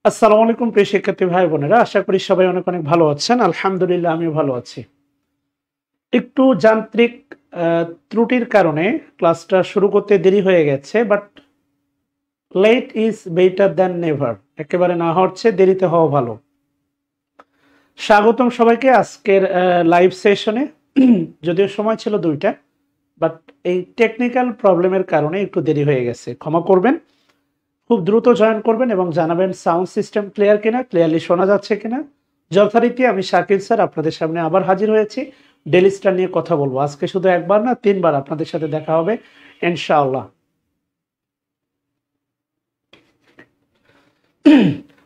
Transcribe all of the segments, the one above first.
আসসালামু আলাইকুম প্রিয় শিক্ষার্থী ভাই বোনেরা, আশা করি সবাই অনেক অনেক ভালো আছেন। আলহামদুলিল্লাহ আমিও ভালো আছি। একটু যান্ত্রিক ত্রুটির কারণে ক্লাসটা শুরু করতে দেরি হয়ে গেছে, but let is better than never. একেবারে না হওয়ার চেয়ে দেরিতে হওয়া ভালো। স্বাগতম সবাইকে আজকের লাইভ সেশনে। যদিও সময় ছিল 2টা, বাট এই টেকনিক্যাল প্রবলেমের কারণে একটু দেরি হয়ে গেছে, ক্ষমা করবেন। খুব দ্রুত জয়েন করবেন এবং জানাবেন সাউন্ড সিস্টেম ক্লিয়ার কিনা, ক্লিয়ারলি শোনা যাচ্ছে কিনা। যথারীতি আমি শাকিল স্যার আপনাদের সামনে আবার হাজির হয়েছি। ডেইলি স্টার নিয়ে কথা বলবো। আজকে শুধু একবার না, 3বার আপনাদের সাথে দেখা হবে ইনশাআল্লাহ।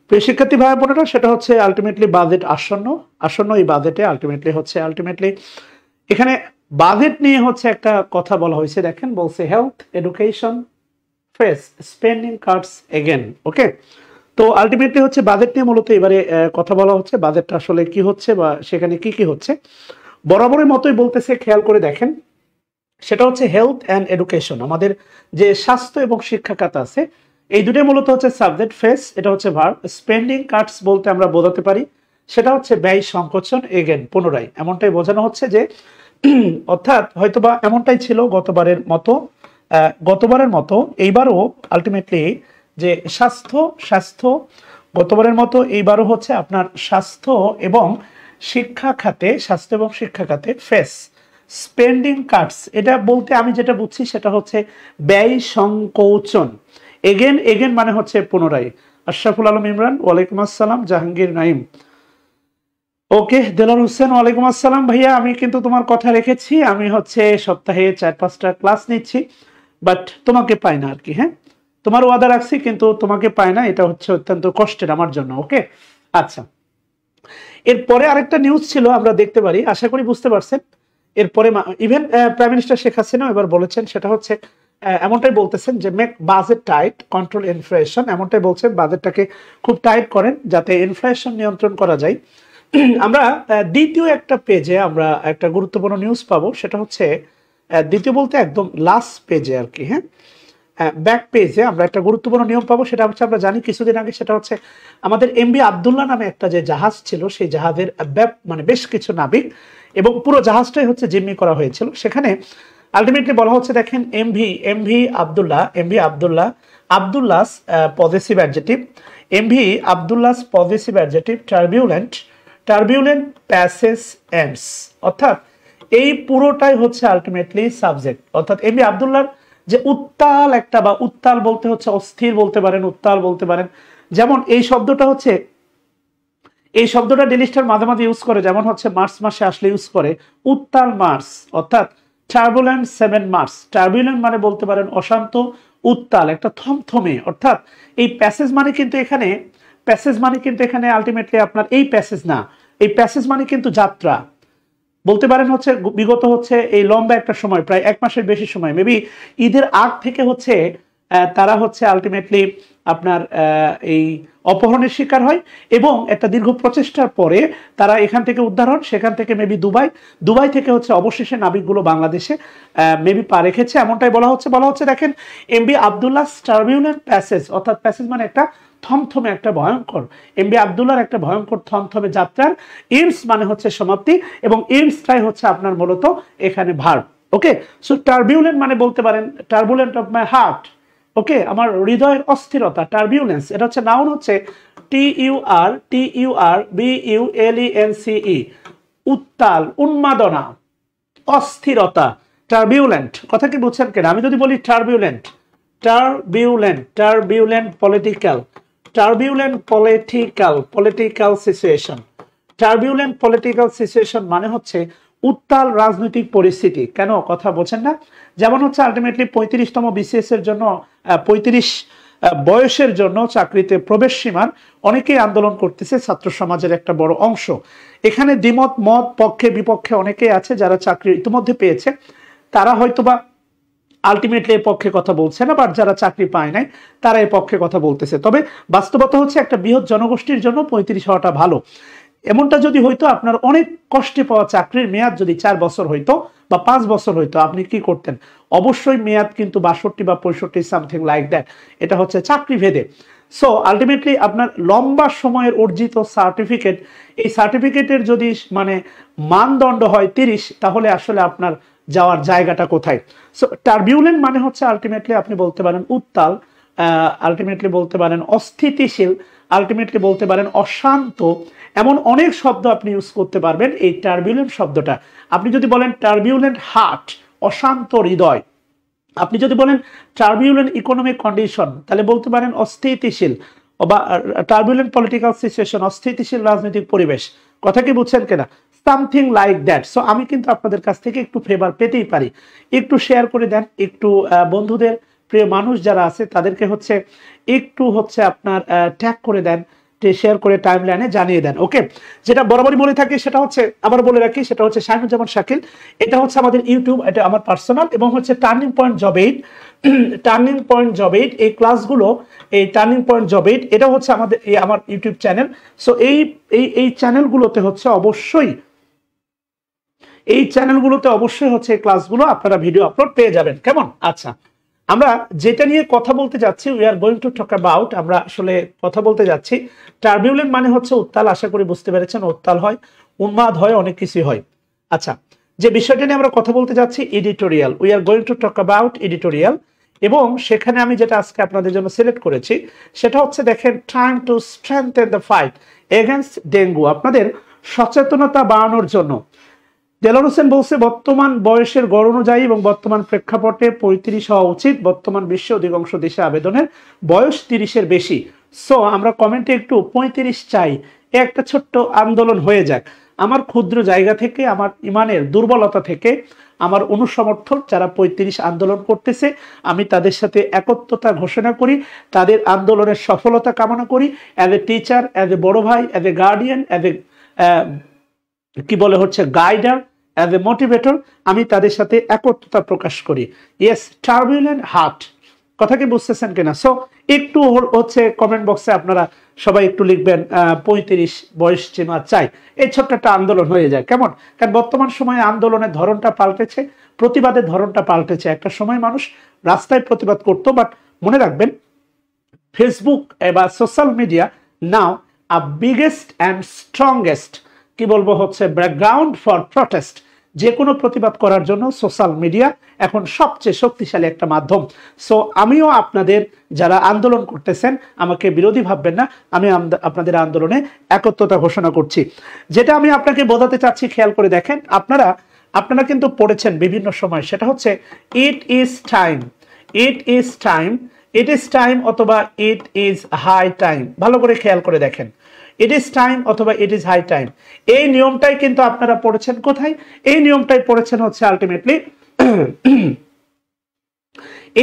প্রিয় শিক্ষার্থী ভাই বোনেরা, সেটা হচ্ছে আলটিমেটলি বাজেট আসন্ন এই বাজেটে আলটিমেটলি এখানে বাজেট নিয়ে হচ্ছে একটা কথা বলা হয়েছে। দেখেন, বলছে health education face spending cuts again. Okay, তো আলটিমেটলি হচ্ছে বাজেট নিয়ে মূলত এবারে কথা বলা হচ্ছে। বাজেটটা আসলে কি হচ্ছে বা সেখানে কি কি হচ্ছে, বরাবরের মতোই বলতেছে। খেয়াল করে দেখেন, সেটা হচ্ছে হেলথ অ্যান্ড এডুকেশন। আমাদের যে স্বাস্থ্য এবং শিক্ষা খাত আছে, এই দুটোই মূলত হচ্ছে সাবজেক্ট। ফেস এটা হচ্ছে ভার্ব। স্পেন্ডিং কাটস বলতে আমরা বোঝাতে পারি সেটা হচ্ছে ব্যয় সংকোচন এগেন, পুনরায়। এমনটাই বোঝানো হচ্ছে যে অর্থাৎ হয়তোবা এমনটাই ছিল গতবারের মতো এইবারও আলটিমেটলি যে স্বাস্থ্য গতবারের মতো এইবারও হচ্ছে আপনার স্বাস্থ্য এবং শিক্ষা খাতে ফেস স্পেন্ডিং কাটস। এটা বলতে আমি যেটা বুঝছি সেটা হচ্ছে ব্যয় সংকোচন। এগেন মানে হচ্ছে পুনরায়। আশরাফুল আলম ইমরান, ওয়ালাইকুম আসসালাম। জাহাঙ্গীর নাইম, ওকে। দেলার হোসেন, ওয়ালাইকুম আসসালাম। ভাইয়া, আমি কিন্তু তোমার কথা রেখেছি। আমি হচ্ছে সপ্তাহে 4-5টা ক্লাস নিচ্ছি, বাট তোমাকে পাই না আর কি। হ্যাঁ, তোমার ওয়াদা রাখছি কিন্তু তোমাকে পাই না, এটা হচ্ছে অত্যন্ত কষ্টের আমার জন্য। ওকে, আচ্ছা। এরপরে আরেকটা নিউজ ছিল, আমরা দেখতে পারি, আশা করি বুঝতে পারছেন। এরপরে even prime minister Sheikh Hasina এবার বলেছেন, সেটা হচ্ছে এমনটাই বলতেছেন যে make budget tight control inflation. এমনটাই বলছেন, বাজেটটাকে খুব টাইট করেন যাতে ইনফ্লেশন নিয়ন্ত্রণ করা যায়। আমরা দ্বিতীয় একটা পেজে আমরা একটা গুরুত্বপূর্ণ নিউজ পাবো। সেটা হচ্ছে দ্বিতীয় বলতে একদম লাস্ট পেজে আর কি। হ্যাঁ, ব্যাক পেজে আমরা একটা গুরুত্বপূর্ণ নিয়ম পাবো। সেটা হচ্ছে আমরা জানি কিছুদিন আগে, সেটা হচ্ছে আমাদের এমভি আবদুল্লাহ নামে একটা যে জাহাজ ছিল, সেই জাহাজের মানে বেশ কিছু নাবিক এবং পুরো জাহাজটাই হচ্ছে জিম্মি করা হয়েছিল। সেখানে আলটিমেটলি বলা হচ্ছে, দেখেন, Abdullah's positive adjective, positive adjective turbulent passage ends. অর্থাৎ এই পুরোটাই হচ্ছে আলটিমেটলি সাবজেক্ট। অর্থাৎ এমভি আবদুল্লাহর যে উত্তাল একটা, বা উত্তাল বলতে হচ্ছে অস্থির বলতে পারেন, উত্তাল বলতে পারেন। যেমন এই শব্দটা ডেলিস্টার মাঝে মাঝে ইউজ করে, যেমন হচ্ছে মার্চ মাসে আসলে ইউজ করে উত্তাল মার্চ, অর্থাৎ টার্বুলেন্ট 7 মার্চ। টার্বুলেন্ট মানে বলতে পারেন অশান্ত, উত্তাল একটা থমথমে। অর্থাৎ এই প্যাসেজ মানে কিন্তু এখানে আলটিমেটলি আপনার এই প্যাসেজ না, এই প্যাসেজ মানে কিন্তু যাত্রা বলতে পারেন। হচ্ছে বিগত হচ্ছে এই লম্বা একটা সময়, প্রায় 1 মাসের বেশি সময়, মেবি ঈদের আগ থেকে হচ্ছে তারা হচ্ছে আলটিমেটলি আপনার এই অপহরণের শিকার হয় এবং একটা দীর্ঘ প্রচেষ্টার পরে তারা এখান থেকে উদ্ধার হন। সেখান থেকে মেবি দুবাই থেকে হচ্ছে অবশেষে নাবিকগুলো বাংলাদেশে মেবি পা রেখেছে, এমনটাই বলা হচ্ছে। দেখেন, এমভি আবদুল্লাহ টার্বিউলেন্ট প্যাসেজ, অর্থাৎ প্যাসেজ মানে একটা থমথমে, একটা ভয়ঙ্কর, এমভি আবদুল্লাহর একটা ভয়ঙ্কর থমথমে যাত্রার ইন্স মানে হচ্ছে সমাপ্তি, এবং ইন্সটাই হচ্ছে আপনার মূলত এখানে ভার্ব। ওকে, সো টার্বিউলেন্ট মানে বলতে পারেন টার্বুলেন্ট অফ মাই হার্ট। ওকে, আমার হৃদয়ের অস্থিরতা, টার্বিউলেন্স। এটা হচ্ছে নাউন, হচ্ছে TURBULENCE, উত্তাল, উন্মাদনা, অস্থিরতা, টার্বিউলেন্ট। কথা কি বুঝছেন কেন? আমি যদি বলি টার্বিউলেন্ট পলিটিক্যাল সিচুয়েশন মানে হচ্ছে উত্তাল রাজনৈতিক পরিস্থিতি। কেন কথা বোঝেন না? যেমন হচ্ছে আলটিমেটলি 35তম BCS এর জন্য 35 বয়সের জন্য চাকরিতে প্রবেশ সীমার অনেকেই আন্দোলন করতেছে, ছাত্র সমাজের একটা বড় অংশ। এখানে মত পক্ষে বিপক্ষে অনেকেই আছে, যারা চাকরি ইতিমধ্যে পেয়েছে তারা হয়তোবা আলটিমেটলি এর পক্ষে কথা বলছে না, বাট যারা চাকরি পায় নাই তারা এর পক্ষে কথা বলতেছে। তবে বাস্তবতা হচ্ছে একটা বৃহৎ জনগোষ্ঠীর জন্য 35 হওয়াটা ভালো। এমনটা যদি হইতো, আপনার অনেক কষ্টে পাওয়া চাকরির মেয়াদ যদি 4 বছর হইতো বা 5 বছর হইতো, আপনি কি করতেন? অবশ্যই মেয়াদ কিন্তু 62 বা 65 সামথিং লাইক দ্যাট, এটা হচ্ছে চাকরি ভেদে। সো আলটিমেটলি আপনার লম্বা সময়ের অর্জিত সার্টিফিকেট, এই সার্টিফিকেটের যদি মানে মানদণ্ড হয় 30, তাহলে আসলে আপনার যাওয়ার জায়গাটা কোথায়? সো টার্বিউলেন্ট মানে হচ্ছে আলটিমেটলি আপনি বলতে পারেন উত্তাল, আলটিমেটলি বলতে পারেন অস্থিতিশীল, আলটিমেটলি বলতে পারেন অশান্ত, এমন অনেক শব্দ আপনি ইউজ করতে পারবেন এই টার্বিউলেন্ট শব্দটা। আপনি যদি বলেন টার্বিউলেন্ট হার্ট, অশান্ত হৃদয়, আপনি যদি বলেন টার্বিউলেন্ট ইকোনমিক কন্ডিশন, তাহলে বলতে পারেন অস্থিতিশীল, বা টার্বিউলেন্ট পলিটিক্যাল সিচুয়েশন, অস্থিতিশীল রাজনৈতিক পরিবেশ। কথা কি বুঝছেন কিনা? Something like that. সো আমি কিন্তু আপনাদের কাছ থেকে একটু ফেভার পেতেই পারি, একটু শেয়ার করে দেন, একটু বন্ধুদের, প্রিয় মানুষ যারা আছে তাদেরকে হচ্ছে একটু হচ্ছে আপনার ট্যাগ করে দেন, শেয়ার করে টাইমলাইনে জানিয়ে দেন। ওকে, যেটা বরাবরই বলে থাকি সেটা হচ্ছে, আবার বলে রাখি, সেটা হচ্ছে শাহিনুজ্জামান শাকিল, এটা হচ্ছে আমাদের ইউটিউব, এটা আমার পার্সোনাল, এবং হচ্ছে turning point job 8, turning point job 8 এই ক্লাসগুলো, এই টার্নিং পয়েন্ট জব 8 এটা হচ্ছে আমাদের আমার ইউটিউব চ্যানেল। সো এই চ্যানেলগুলোতে হচ্ছে অবশ্যই, এই চ্যানেলগুলোতে অবশ্যই হচ্ছে ক্লাসগুলো আপনারা ভিডিও আপলোড পেয়ে যাবেন। কেমন? আচ্ছা, আমরা যেটা নিয়ে কথা বলতে যাচ্ছি, we are going to talk about, আমরা আসলে কথা বলতে যাচ্ছি টার্বিউলেন্ট মানে হচ্ছে উত্তাল। আশা করি বুঝতে পেরেছেন, উত্তাল হয়, উন্মাদ হয়, অনেক কিছুই হয়। আচ্ছা, যে বিষয়টা নিয়ে আমরা কথা বলতে যাচ্ছি editorial, we are going to talk about editorial, এবং সেখানে আমি যেটা আজকে আপনাদের জন্য সিলেক্ট করেছি সেটা হচ্ছে দেখেন, trying to strengthen the fight against dengue, আপনাদের সচেতনতা বাড়ানোর জন্য। দেলোয়ার হোসেন বলছে বর্তমান বয়সের গড় অনুযায়ী এবং বর্তমান প্রেক্ষাপটে 35 হওয়া উচিত, বর্তমান বিশ্বে অধিকাংশ দেশে আবেদনের বয়স 30-এর বেশি। সো আমরা কমেন্টে একটু 35 চাই, একটা ছোট্ট আন্দোলন হয়ে যাক। আমার ক্ষুদ্র জায়গা থেকে, আমার ইমানের দুর্বলতা থেকে, আমার অনুসমর্থক যারা 35 আন্দোলন করতেছে, আমি তাদের সাথে একত্রতা ঘোষণা করি, তাদের আন্দোলনের সফলতা কামনা করি, as a teacher, as a বড় ভাই, as a guardian, as a কি বলে হচ্ছে গাইডার, অ্যাজ এ মোটিভেটর, আমি তাদের সাথে একত্রতা প্রকাশ করি। ইয়েস, টার্বিউলেন্ট হার্ট, কথা কি বুঝতেছেন কিনা? সো একটু হচ্ছে কমেন্ট বক্সে আপনারা সবাই একটু লিখবেন 35 বয়স সীমা চাই, এই ছোট্ট একটা আন্দোলন হয়ে যায়। কেমন? কারণ বর্তমান সময়ে আন্দোলনের ধরনটা পাল্টেছে, প্রতিবাদের ধরনটা পাল্টেছে। একটা সময় মানুষ রাস্তায় প্রতিবাদ করতো, বাট মনে রাখবেন ফেসবুক বা social media now a biggest and strongest, কি বলবো হচ্ছে ব্যাকগ্রাউন্ড ফর প্রটেস্ট। যে কোনো প্রতিবাদ করার জন্য সোশ্যাল মিডিয়া এখন সবচেয়ে শক্তিশালী একটা মাধ্যম। সো আমিও আপনাদের যারা আন্দোলন করতেছেন, আমাকে বিরোধী ভাববেন না, আমি আপনাদের আন্দোলনে একত্রতা ঘোষণা করছি। যেটা আমি আপনাকে বোঝাতে চাচ্ছি, খেয়াল করে দেখেন, আপনারা কিন্তু পড়েছেন বিভিন্ন সময়, সেটা হচ্ছে ইট is time, it is time, it is time অথবা ইট ইজ হাই টাইম। ভালো করে খেয়াল করে দেখেন, ইট ইজ টাইম অথবা ইট ইজ হাই টাইম, এই নিয়মটাই কিন্তু আপনারা পড়েছেন কোথায়? এই নিয়মটাই পড়েছেন হচ্ছে আলটিমেটলি,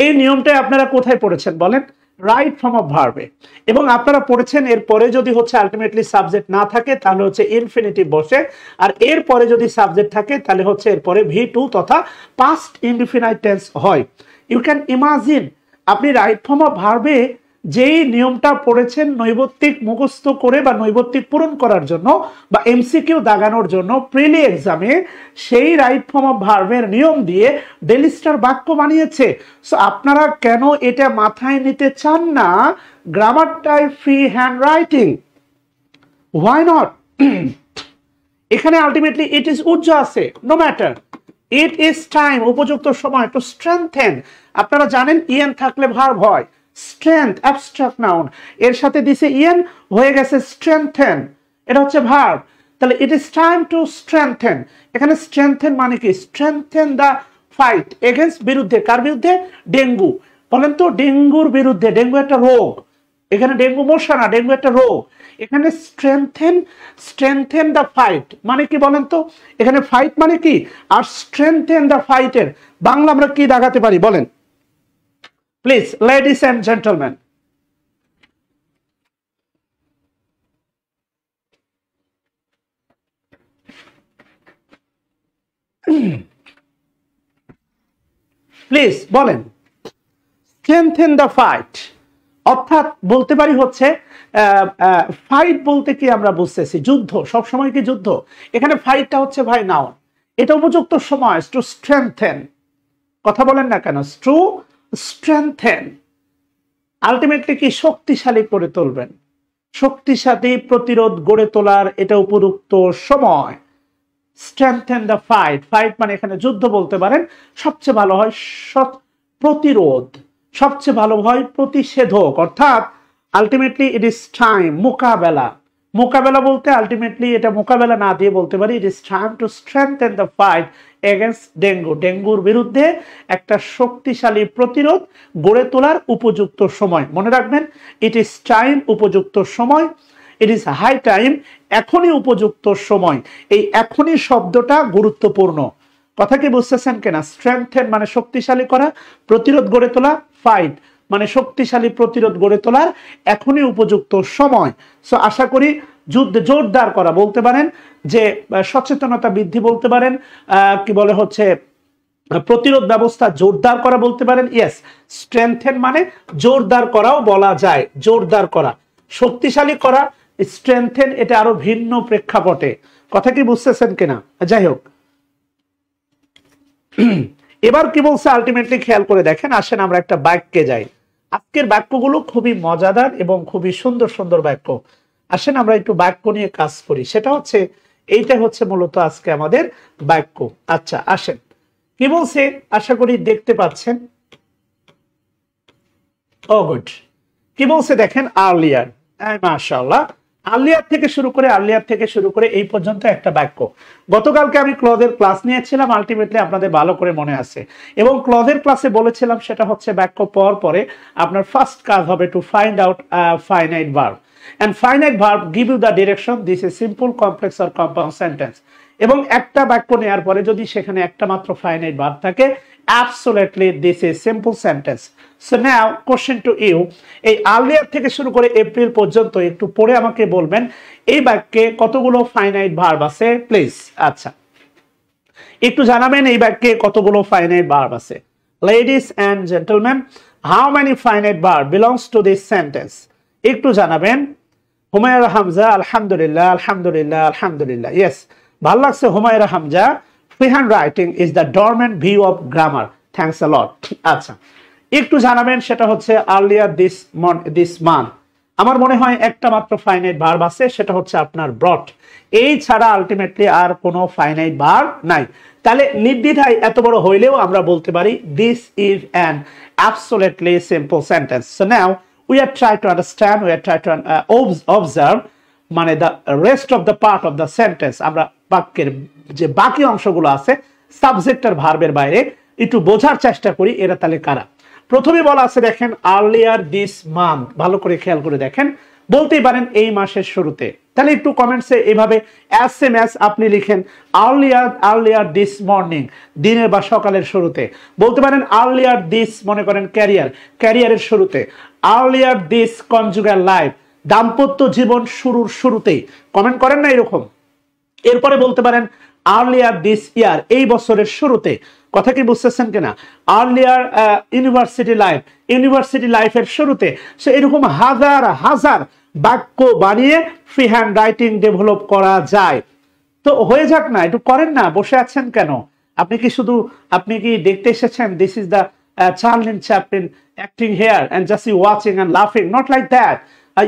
এই নিয়মটাই আপনারা কোথায় পড়েছেন বলেন? রাইট ফর্ম অফ ভার্বে। এবং আপনারা পড়েছেন এরপরে যদি হচ্ছে আলটিমেটলি সাবজেক্ট না থাকে তাহলে হচ্ছে ইনফিনিটিভ বসে, আর এরপরে যদি সাবজেক্ট থাকে তাহলে হচ্ছে এরপরে V2 তথা পাস্ট ইনডিফিনাইট টেন্স হয়। ইউ ক্যান ইমাজিন, আপনি রাইট ফর্ম অফ ভার্বে যেই নিয়মটা পড়েছেন নৈবত্তিক মুখস্থ করে বা নৈবত্তিক পূরণ করার জন্য বা এমসিকিউ দাগানোর জন্য প্রিলি এক্সামে, সেই রাইট ফর্ম অফ ভার্বের নিয়ম দিয়ে ডেইলি স্টার বাক্য বানিয়েছে। সো আপনারা কেন এটা মাথায় নিতে চান না? গ্রামারটাই free hand writing, why not? এখানে আলটিমেটলি ইট ইজ উজ্জ আছে, no matter, it is time, উপযুক্ত সময় টু স্ট্রেংথেন। আপনারা জানেন ইএন থাকলে ভার্ব হয়, স্ট্রেংথ অ্যাবস্ট্রাক্ট নাউন, এর সাথে দিছে ইএন, হয়ে গেছে স্ট্রেংথেন, এটা হচ্ছে ভার্ব। তাহলে ইট ইজ টাইম টু স্ট্রেংথেন, এখানে স্ট্রেংথেন মানে কি? স্ট্রেংথেন দ্য ফাইট এগেইনস্ট, বিরুদ্ধে, কার বিরুদ্ধে? ডেঙ্গু। বলেন তো, ডেঙ্গুর বিরুদ্ধে। ডেঙ্গু একটা রোগ, এখানে ডেঙ্গু মশা না, ডেঙ্গু একটা রোগ। এখানে স্ট্রেংথেন দ্য ফাইট মানে কি বলেন তো? এখানে ফাইট মানে কি, আর স্ট্রেংথেন দ্য ফাইটের বাংলা আমরা কি দাগাতে পারি বলেন please, ladies and gentleman? Please বলেন। স্ট্রেংথেন দ্য ফাইট, অর্থাৎ বলতে পারি হচ্ছে ফাইট বলতে কি আমরা বুঝতেছি যুদ্ধ, সবসময় কি যুদ্ধ? এখানে ফাইটটা হচ্ছে ভাই নাউন, এটা উপযুক্ত সময় টু স্ট্রেংথেন, কথা বলেন না কেন? টু স্ট্রেংথেন, আলটিমেটলি কি শক্তিশালী করে তুলবেন, শক্তিশালী প্রতিরোধ গড়ে তোলার এটা উপযুক্ত সময়। স্ট্রেংথেন দ্য ফাইট, ফাইট মানে এখানে যুদ্ধ বলতে পারেন, সবচেয়ে ভালো হয় প্রতিরোধ, সবচেয়ে ভালো হয় প্রতিষেধক, অর্থাৎ আলটিমেটলি ইট ইজ টাইম, মোকাবেলা, মোকাবেলা বলতে আলটিমেটলি এটা মোকাবেলা না দিয়ে বলতে পারি ইট is time to strengthen the fight against dengue, ডেঙ্গুর বিরুদ্ধে একটা শক্তিশালী প্রতিরোধ গড়ে তোলার উপযুক্ত সময়। মনে রাখবেন, ইট ইজ টাইম, উপযুক্ত সময়, ইট ইজ হাই টাইম, এখনই উপযুক্ত সময়। এই এখনই শব্দটা গুরুত্বপূর্ণ, কথা কি বুঝতেছেন কিনা? স্ট্রেংথেন মানে শক্তিশালী করা, প্রতিরোধ গড়ে তোলা, ফাইট মানে শক্তিশালী প্রতিরোধ গড়ে তোলার এখনই উপযুক্ত সময়। সো আশা করি যুদ্ধ জোরদার করা বলতে পারেন, যে সচেতনতা বৃদ্ধি বলতে পারেন, কি বলে হচ্ছে প্রতিরোধ ব্যবস্থা জোরদার করা বলতে পারেন। ইয়েস, স্ট্রেংথেন মানে জোরদার করাও বলা যায়, জোরদার করা, শক্তিশালী করা। স্ট্রেংথেন এটা আরো ভিন্ন প্রেক্ষাপটে, কথা কি বুঝতেছেন কিনা? যাই হোক, এবার কি বলছে আলটিমেটলি খেয়াল করে দেখেন। আসেন আমরা একটা বাক্যে যাই। আজকের বাক্যগুলো খুবই মজাদার এবং খুবই সুন্দর সুন্দর বাক্য। আসেন আমরা একটু বাক্য নিয়ে কাজ করি, সেটা হচ্ছে এইটা হচ্ছে মূলত আজকে আমাদের বাক্য। আচ্ছা আসেন, কি বলছে আশা করি দেখতে পাচ্ছেন। ও গুড, কি বলছে দেখেন, আর্লিয়ার, মাশাআল্লাহ, আর্লিয়ার থেকে শুরু করে এই পর্যন্ত একটা বাক্য। গতকালকে আমি ক্লজের ক্লাস নিয়েছিলাম, আলটিমেটলি আপনাদের ভালো করে মনে আছে, এবং ক্লজের ক্লাসে বলেছিলাম সেটা হচ্ছে বাক্য পর পরে আপনার ফার্স্ট কাজ হবে to find out finite verb, and finite verb give you the direction this is simple, complex or compound sentence। এবং একটা বাক্য নেওয়ার পরে যদি সেখানে একটা মাত্র ফাইনাইট ভার্ব থাকে, absolutely this is simple sentence। so now question to you, এই আর্লিয়ার থেকে শুরু করে এপ্রিল পর্যন্ত একটু পড়ে আমাকে বলবেন এই বাক্যে কতগুলো ফাইনাইট ভার্ব আছে প্লিজ। আচ্ছা একটু জানাবেন এই বাক্যে কতগুলো ফাইনাইট ভার্ব আছে। ladies and gentlemen, how many finite verb belongs to this sentence? একটু জানাবেন। হুমায়রা হামজা, আলহামদুলিল্লাহ আলহামদুলিল্লাহ আলহামদুলিল্লাহ, ইয়েস, ভালো লাগছে Humayra Hamza. Freehand writing is the dormant view of grammar, thanks a lot. আচ্ছা একটু জানাবেন সেটা হচ্ছে আর্লিয়ার দিস মান্থ। আমার মনে হয় একটা মাত্র ফাইনাইট ভার্ব আছে, সেটা হচ্ছে আপনার ব্রট। এই ছাড়া আলটিমেটলি আর কোনো ফাইনাইট ভার্ব নাই। তাহলে নির্দ্বিধায় এত বড় হইলেও আমরা বলতে পারি this is an absolutely simple sentence. So now we are trying to understand, we are trying to observe মানে the rest of the part of the sentence। আমরা বাক্যের যে বাকি অংশগুলো আছে সাবজেক্ট আর ভার্বের বাইরে একটু বোঝার চেষ্টা করি এরা তাহলে কারা। প্রথমে বলা আছে দেখেন আর্লিয়ার দিস মান্থ, ভালো করে খেয়াল করে দেখেন, বলতেই পারেন এই মাসের শুরুতে। তাহলে একটু কমেন্টসে এইভাবে SMS আপনি লিখেন আর্লিয়ার দিস মর্নিং, দিনের বা সকালের শুরুতে। বলতে পারেন আর্লিয়ার দিস, মনে করেন ক্যারিয়ারের শুরুতে। আর্লিয়ার দিস কনজুগাল লাইফ, দাম্পত্য জীবন শুরুর শুরুতেই। কমেন্ট করেন না এরকম। এরপরে বলতে পারেন আর্লিয়ার দিস ইয়ার, এই বছরের শুরুতে। কথা কি বুঝতেছেন কিনা? আর্লিয়ার ইউনিভার্সিটি লাইফের শুরুতে। সে এরকম হাজার হাজার বাক্য বানিয়ে ফ্রি হ্যান্ড রাইটিং ডেভেলপ করা যায়। তো হয়ে যাক না, একটু করেন না, বসে আছেন কেন? আপনি কি দেখতে এসেছেন this is the Charlie Chaplin acting here and just you watching and laughing? Not like that.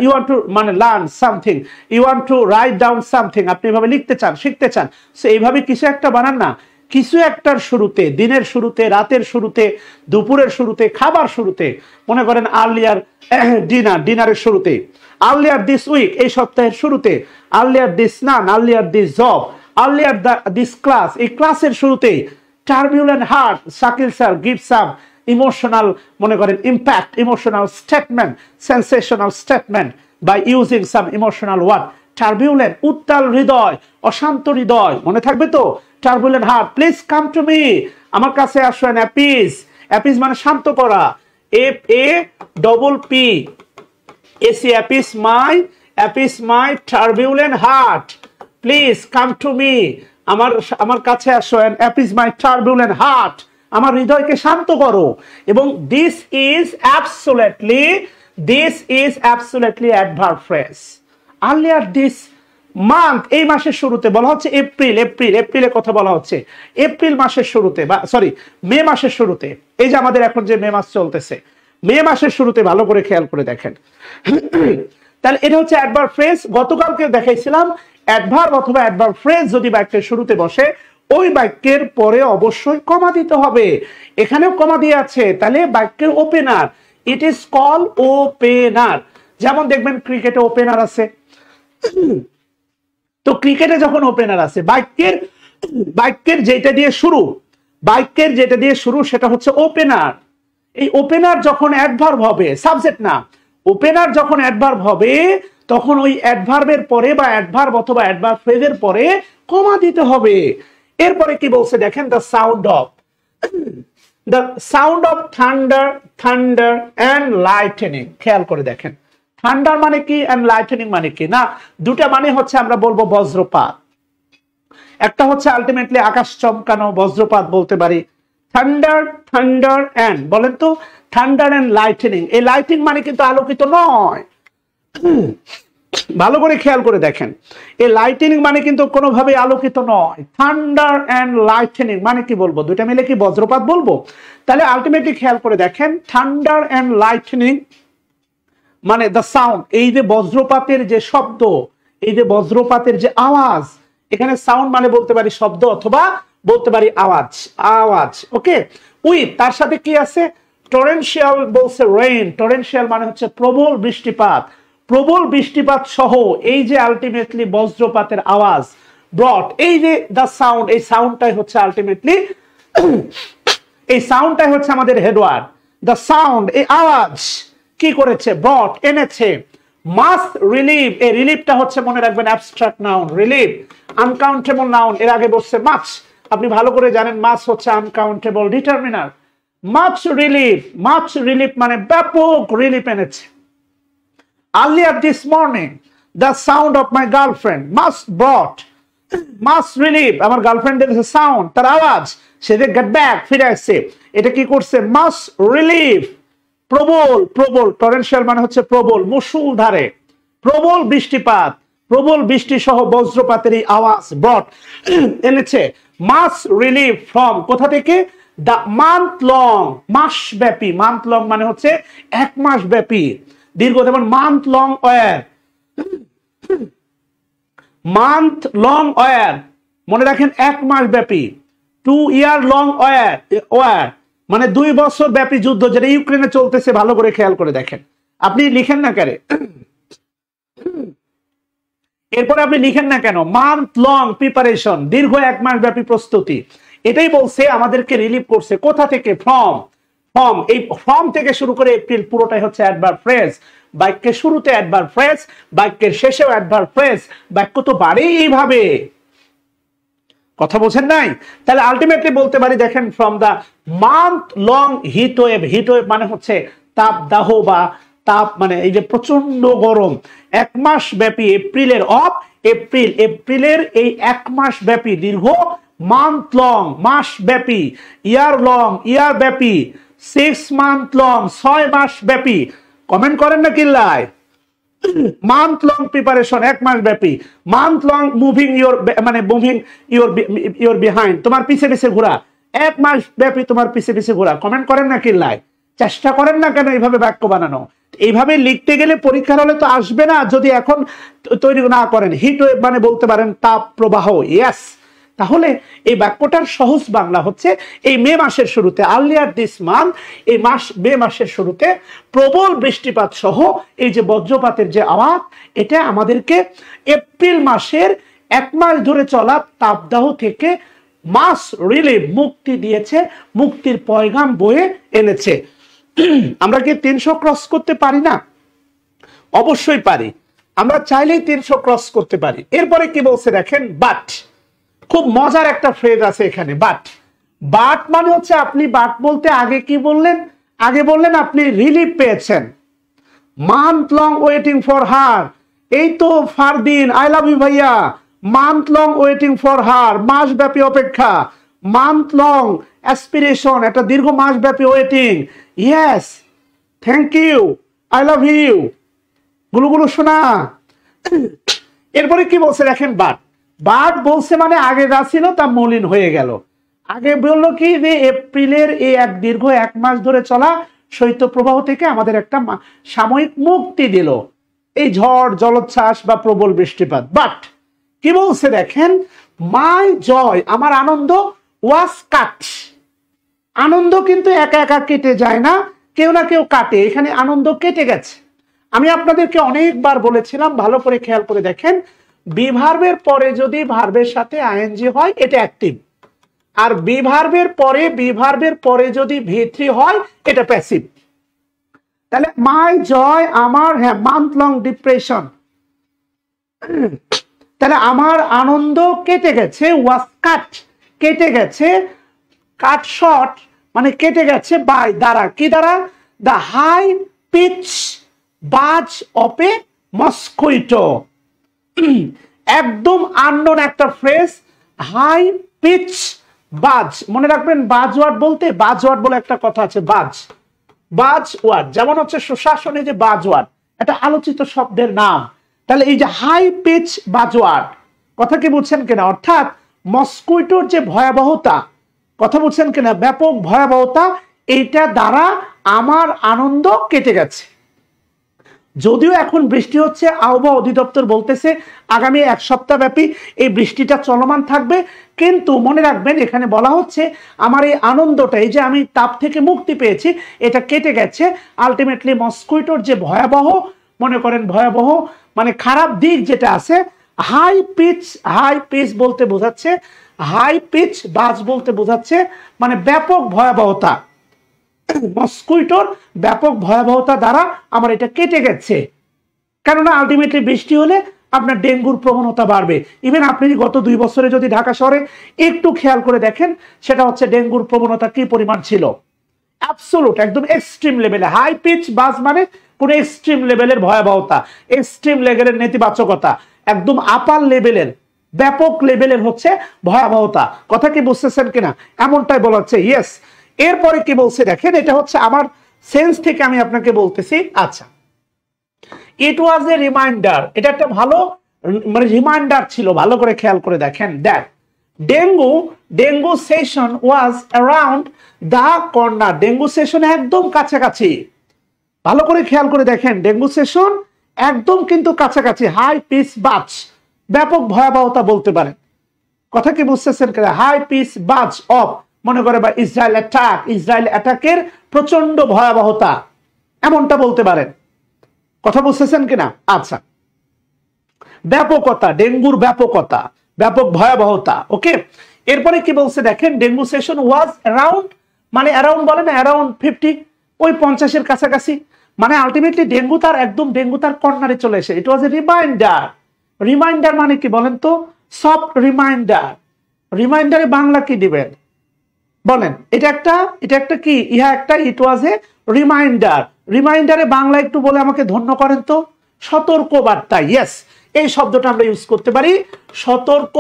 You want to learn something, you want to write down something, আপনি এভাবে লিখতে চান, শিখতে চান। সো এইভাবে কিছু একটা বানান না, কিছু একটার শুরুতে, দিনের শুরুতে, রাতের শুরুতে, দুপুরের শুরুতে, খাবার শুরুতে। মনে করেন আর্লিয়ার ডিনারের শুরুতে, আর্লিয়ার দিস উইক, এই সপ্তাহের শুরুতে, earlier this noon, earlier this job, earlier this class, এই ক্লাসের শুরুতে। Turbulent heart, Shakil sir give some emotional, মনে করেন impact, emotional statement, sensational statement by using some emotional word. Turbulent, উত্তাল হৃদয়, অশান্ত হৃদয়, মনে থাকবে তো? Turbulent heart, please come to me, আমার কাছে আসেন। অ্যাপিস মানে শান্ত করা, FAPP appease my turbulent heart, please come to me, আমার কাছে আসেন। অ্যাপিস মাই টার্বুলেন্ট হার্ট, আমার হৃদয়কে শান্ত করো। এবং this is absolutely adverb phrase. Earlier this month এই মাসের শুরুতে বলা হচ্ছে এপ্রিল, এপ্রিলের কথা বলা হচ্ছে, এপ্রিল মাসের শুরুতে বা সরি মে মাসের শুরুতে, এই যে আমাদের এখন যে মে মাস চলতেছে, মে মাসের শুরুতে ভালো করে খেয়াল করে দেখেন। তাহলে এটা হচ্ছে অ্যাডভার্ব ফ্রেজ। গতকালকে দেখাইছিলাম অ্যাডভার্ব অথবা অ্যাডভার্ব ফ্রেজ যদি বাক্যের শুরুতে বসে ওই বাক্যের পরে অবশ্যই কমা দিতে হবে। এখানেও কমা দিয়ে আছে, তাহলে বাক্যের opener, it is call opener. যেমন দেখবেন ক্রিকেটে ওপেনার আছে, তো ক্রিকেটে যখন ওপেনার আছে বাক্যের যেটা দিয়ে শুরু, বাক্যের যেটা দিয়ে শুরু সেটা হচ্ছে ওপেনার। এই ওপেনার যখন অ্যাডভার্ব হবে, সাবজেক্ট না, ওপেনার যখন অ্যাডভার্ব হবে তখন ওই অ্যাডভার্বের পরে বা অ্যাডভার্ব অথবা অ্যাডভার্ব ফ্রেজের পরে কমা দিতে হবে। এরপরে কি বলছে দেখেন, the sound of thunder and lightning. খেয়াল করে দেখেন, থান্ডার মানে কি এন্ড লাইটেনিং মানে কি? না, দুটা মানে হচ্ছে আমরা বলবো বজ্রপাত, একটা হচ্ছে আলটিমেটলি আকাশ চমকানো, বজ্রপাত বলতে পারি। থান্ডার এন্ড, বলেন তো থান্ডার এন্ড লাইটেনিং, এই লাইটিং মানে কিন্তু আলোকিত নয়। ভালো করে খেয়াল করে দেখেন, এই লাইটেনিং মানে কিন্তু কোনোভাবে আলোকিত নয়। থান্ডার এন্ড লাইটেনিং মানে কি বলবো? দুইটা মিলে কি বজ্রপাত বলবো? তাহলে আলটিমেটলি খেয়াল করে দেখেন, থান্ডার এন্ড লাইটেনিং মানে দ্য সাউন্ড, এই যে বজ্রপাতের যে শব্দ, এই যে বজ্রপাতের যে আওয়াজ, এখানে সাউন্ড মানে বলতে পারি শব্দ অথবা বলতে পারি আওয়াজ। ওকে, উইথ তার সাথে কি আছে? টরেনশিয়াল বলছে রেইন, টরেনশিয়াল মানে হচ্ছে প্রবল বৃষ্টিপাত, প্রবল বৃষ্টিপাত সহ এই যে আলটিমেটলি বজ্রপাতের আওয়াজ, ব্রট, এই যে দ্য সাউন্ড, এই সাউন্ডটাই হচ্ছে আলটিমেটলি এই সাউন্ডটাই হচ্ছে আমাদের হেডওয়ার্ড। দ্য সাউন্ড, এই আওয়াজ কি করেছে? ব্রট, এনেছে। মাস রিলিভ, এই রিলিভটা হচ্ছে মনে রাখবেন abstract noun, relief. Uncountable noun, এর আগে বসছে মাছ, আপনি ভালো করে জানেন মাছ হচ্ছে আনকাউন্টেবল ডিটারমিনার। মাছ রিলিভ মানে ব্যাপক রিলিফ এনেছে। Earlier this morning, the sound of my girlfriend must brought মাস রিলিভ, আমার গার্লফ্রেন্ডের সাউন্ড, তার আওয়াজ, সে যে গেট ব্যাক, ফিরে আসছে, এটা কি করছে? মাস রিলিভ। প্রবল টরেনশিয়াল মানে হচ্ছে প্রবল, মুষলধারে, প্রবল বৃষ্টিপাত, প্রবল বৃষ্টি সহ বজ্রপাতের এই আওয়াজ, ব্রট, এনেছে। মাস রিলিভ ফ্রম, কোথা থেকে? দ্য মান্থ লং, মাস ব্যাপী, মান্থ লং মানে হচ্ছে এক মাস ব্যাপী, দীর্ঘ, যেমন month long war, month long war মনে রাখেন এক মাস ব্যাপী। 2 year long ওয়ার মানে 2 বছর ব্যাপী যুদ্ধ, যেটা ইউক্রেনে চলতেছে। ভালো করে খেয়াল করে দেখেন, আপনি লিখেন না কেন, এরপরে আপনি লিখেন না কেন? মান্থ লং প্রিপারেশন, দীর্ঘ এক মাস ব্যাপী প্রস্তুতি। এটাই বলছে আমাদেরকে রিলিভ করছে কোথা থেকে? ফ্রম। এই ফ্রম থেকে শুরু করে এপ্রিল পুরোটাই হচ্ছে অ্যাডভার্ব ফ্রেজ। বাক্যের শুরুতে অ্যাডভার্ব ফ্রেজ, বাক্যের শেষেও অ্যাডভার্ব ফ্রেজ, বাক্য তো বাড়েই এইভাবে। কথা বোঝেন নাই? তাহলে আলটিমেটলি বলতে পারি দেখেন, from the month long heat wave, heat wave মানে হচ্ছে তাপদাহ বা তাপ, মানে এই যে প্রচন্ড গরম, এক মাস ব্যাপী এপ্রিলের এই এক মাস ব্যাপী দীর্ঘ, মান্থ লং মাস ব্যাপী, ইয়ার ব্যাপী, 6 month লং 6 মাস ব্যাপী। কমেন্ট করেন না কিল্লায়? মান্থ লং প্রিপারেশন এক মাস ব্যাপী, month long moving your behind, তোমার পিছে পিছে ঘোরা, এক মাস ব্যাপী তোমার পিছে পিছে ঘোরা। কমেন্ট করেন না কিল্লায়? চেষ্টা করেন না কেন এইভাবে বাক্য বানানো? এইভাবে লিখতে গেলে পরীক্ষার হলে তো আসবে না যদি এখন তৈরি না করেন। হিট ওয়েভ মানে বলতে পারেন তাপ প্রবাহ, ইয়েস। তাহলে এই বাক্যটার সহজ বাংলা হচ্ছে, এই মে মাসের শুরুতে, আর্লিয়ার দিস মান্থ, এই মে মাসের শুরুতে প্রবল বৃষ্টিপাত সহ এই যে বজ্রপাতের যে আওয়াজ, এটা আমাদেরকে এপ্রিল মাসের এক মাস ধরে চলা তাপদাহ থেকে মাস রিলিভ, মুক্তি দিয়েছে, মুক্তির পয়গাম বয়ে এনেছে। আমরা কি 300 ক্রস করতে পারি না? অবশ্যই পারি, আমরা চাইলেই 300 ক্রস করতে পারি। এরপরে কি বলছে দেখেন, বাট, খুব মজার একটা ফ্রেজ আছে এখানে, বাট মানে হচ্ছে, আপনি বাট বলতে আগে কি বললেন? আগে বললেন আপনি রিলিফ পেয়েছেন। Month long waiting for her, এই তো ফারদিন, আই লাভ ইউ ভাইয়া। Month long waiting for her, মাস ব্যাপী অপেক্ষা। মান্থ লং অ্যাসপিরেশন, একটা দীর্ঘ মাস ব্যাপী waiting. Yes, thank you, I love you, গুলো শোনা। এরপরে কি বলছে দেখেন, বাট। বাট বলছে মানে আগে যা ছিল তা মলিন হয়ে গেল। আগে বললো কি যে এপ্রিলের এই দীর্ঘ 1 মাস ধরে চলা শৈত্যপ্রবাহ থেকে আমাদের একটা সাময়িক মুক্তি দিল, এই ঝড় জলোচ্ছ্বাস বা প্রবল বৃষ্টিপাত। বাট কি বলছে দেখেন, মাই জয়, আমার আনন্দ, ওয়াজ কাট। আনন্দ কিন্তু একা একা কেটে যায় না, কেউ না কেউ কাটে। এখানে আনন্দ কেটে গেছে। আমি আপনাদেরকে অনেকবার বলেছিলাম, ভালো করে খেয়াল করে দেখেন, বি ভার্বের পরে যদি ভার্বের সাথে আইএনজি হয় এটা অ্যাক্টিভ, আর বি ভার্বের পরে যদি ভি3 হয় এটা প্যাসিভ। তাহলে মাই জয়, আমার, হ্যাঁ, মান্থ লং ডিপ্রেশন, তাহলে আমার আনন্দ কেটে গেছে, ওয়াজ কাট, কেটে গেছে, কাট শর্ট মানে কেটে গেছে বাই, দ্বারা, কি দ্বারা, দ্য হাই পিচ বাজ অফ এ মস্কুইটো। একদম আননোন একটা ফ্রেজ, হাই পিচ বাজ, মনে রাখবেন বাজ ওয়ার্ড বলতে, বাজ ওয়ার্ড বলে একটা কথা আছে, বাজ, বাজ ওয়ার্ড, যেমন হচ্ছে সুশাসনে যে বাজ ওয়ার্ড, এটা আলোচিত শব্দের নাম। তাহলে এই যে হাই পিচ বাজ ওয়ার্ড, কথা কি বুঝছেন কিনা, অর্থাৎ মস্কুইটোর যে ভয়াবহতা, কথা বুঝছেন কিনা, ব্যাপক ভয়াবহতা, এইটা দ্বারা আমার আনন্দ কেটে গেছে। যদিও এখন বৃষ্টি হচ্ছে, আবহাওয়া অধিদপ্তর বলতেছে আগামী 1 সপ্তাহ ব্যাপী এই বৃষ্টিটা চলমান থাকবে, কিন্তু মনে রাখবেন এখানে বলা হচ্ছে আমার এই আনন্দটা, এই যে আমি তাপ থেকে মুক্তি পেয়েছি, এটা কেটে গেছে। আলটিমেটলি মস্কুইটোর যে ভয়াবহ, মনে করেন ভয়াবহ মানে খারাপ দিক যেটা আছে, হাই পিচ বলতে বোঝাচ্ছে, হাই পিচ বাজ বলতে বোঝাচ্ছে মানে ব্যাপক ভয়াবহতা, মস্কুইটোর ব্যাপক ভয়াবহতা দ্বারা আমার এটা কেটে গেছে। কেননা আলটিমেটলি বৃষ্টি হলে আপনার ডেঙ্গুর প্রবণতা বাড়বে। ইভেন আপনি গত 2 বছরে যদি ঢাকা শহরে একটু খেয়াল করে দেখেন, সেটা হচ্ছে ডেঙ্গুর প্রবণতা কি পরিমাণ ছিল, অ্যাবসোলুট একদম এক্সট্রিম লেভেলে। হাই পিচ বাজ মানে কোন এক্সট্রিম লেভেলের ভয়াবহতা, এক্সট্রিম লেভেলের নেতিবাচকতা, একদম আপার লেভেলের, ব্যাপক লেভেলের হচ্ছে ভয়াবহতা। কথা কি বুঝতেছেন কিনা, এমনটাই বলা হচ্ছে। ইয়েস। এরপরে কি বলছে দেখেন, এটা হচ্ছে আমার সেন্স থেকে আমি আপনাকে বলতেছি। আচ্ছা, ইট ওয়াজ এ রিমাইন্ডার, এটা একটা ভালো মানে রিমাইন্ডার ছিল, ভালো করে খেয়াল করে দেখেন, that dengue season was around the corner, dengue season একদম কাছাকাছি, ভালো করে খেয়াল করে দেখেন, ডেঙ্গু সেশন একদম কিন্তু কাছাকাছি। হাই পিচ বাজ, ব্যাপক ভয়াবহতা বলতে পারেন, কথা কি বুঝতেছেন কিনা, হাই পিচ বাজ অফ, মনে করে বা ইসরায়েল অ্যাটাকের প্রচন্ড ভয়াবহতা, এমনটা বলতে পারেন, কথা বুঝতেছেন কিনা। আচ্ছা, ব্যাপকতা, ডেঙ্গুর ব্যাপকতা, ব্যাপক ভয়াবহতা। ওকে, এরপরে কি বলছে দেখেন, ডেঙ্গু সেশন ওয়াজ অ্যারাউন্ড, মানে অ্যারাউন্ড বলে না, অ্যারাউন্ড 50, ওই 50-এর কাছাকাছি, মানে আলটিমেটলি ডেঙ্গু তার কর্নারে চলে এসে। ইট ওয়াজ এ রিমাইন্ডার, রিমাইন্ডার মানে কি বলেন তো, সফট রিমাইন্ডার, রিমাইন্ডারে বাংলা কি দিবেন বলেন, এটা একটা কি, ইহা একটা, ইট ওয়াজ এ রিমাইন্ডার, রিমাইন্ডারে বাংলা একটু বলে আমাকে ধন্য করেন তো, সতর্ক বার্তা। ইয়েস, এই শব্দটা আমরা ইউজ করতে পারি, সতর্ক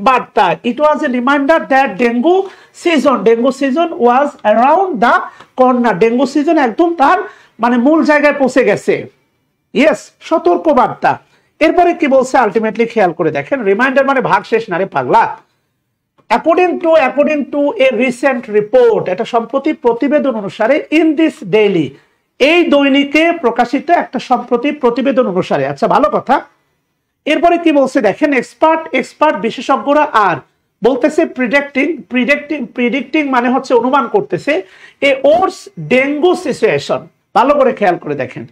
বার্তা। It was a reminder that dengue season was around the corner, dengue season একদম তার মানে মূল জায়গায় পৌঁছে গেছে। ইয়েস, সতর্ক বার্তা। এরপরে কি বলছে আলটিমেটলি খেয়াল করে দেখেন, রিমাইন্ডার মানে ভাগ শেষ না রে পাগলা। According to a recent report, এটা সম্প্রতি প্রতিবেদন অনুসারে, ইন দিস ডেইলি, এই দৈনিকে প্রকাশিত একটা সম্প্রতি প্রতিবেদন অনুসারে। আচ্ছা, ভালো কথা। এরপরে কি বলছে দেখেন, এক্সপার্ট বিশেষজ্ঞরা আর বলতেছে প্রিডিক্টিং মানে হচ্ছে অনুমান করতেছে, এ ওর্স ডেঙ্গু সিচুয়েশন, ভালো করে খেয়াল করে দেখেন,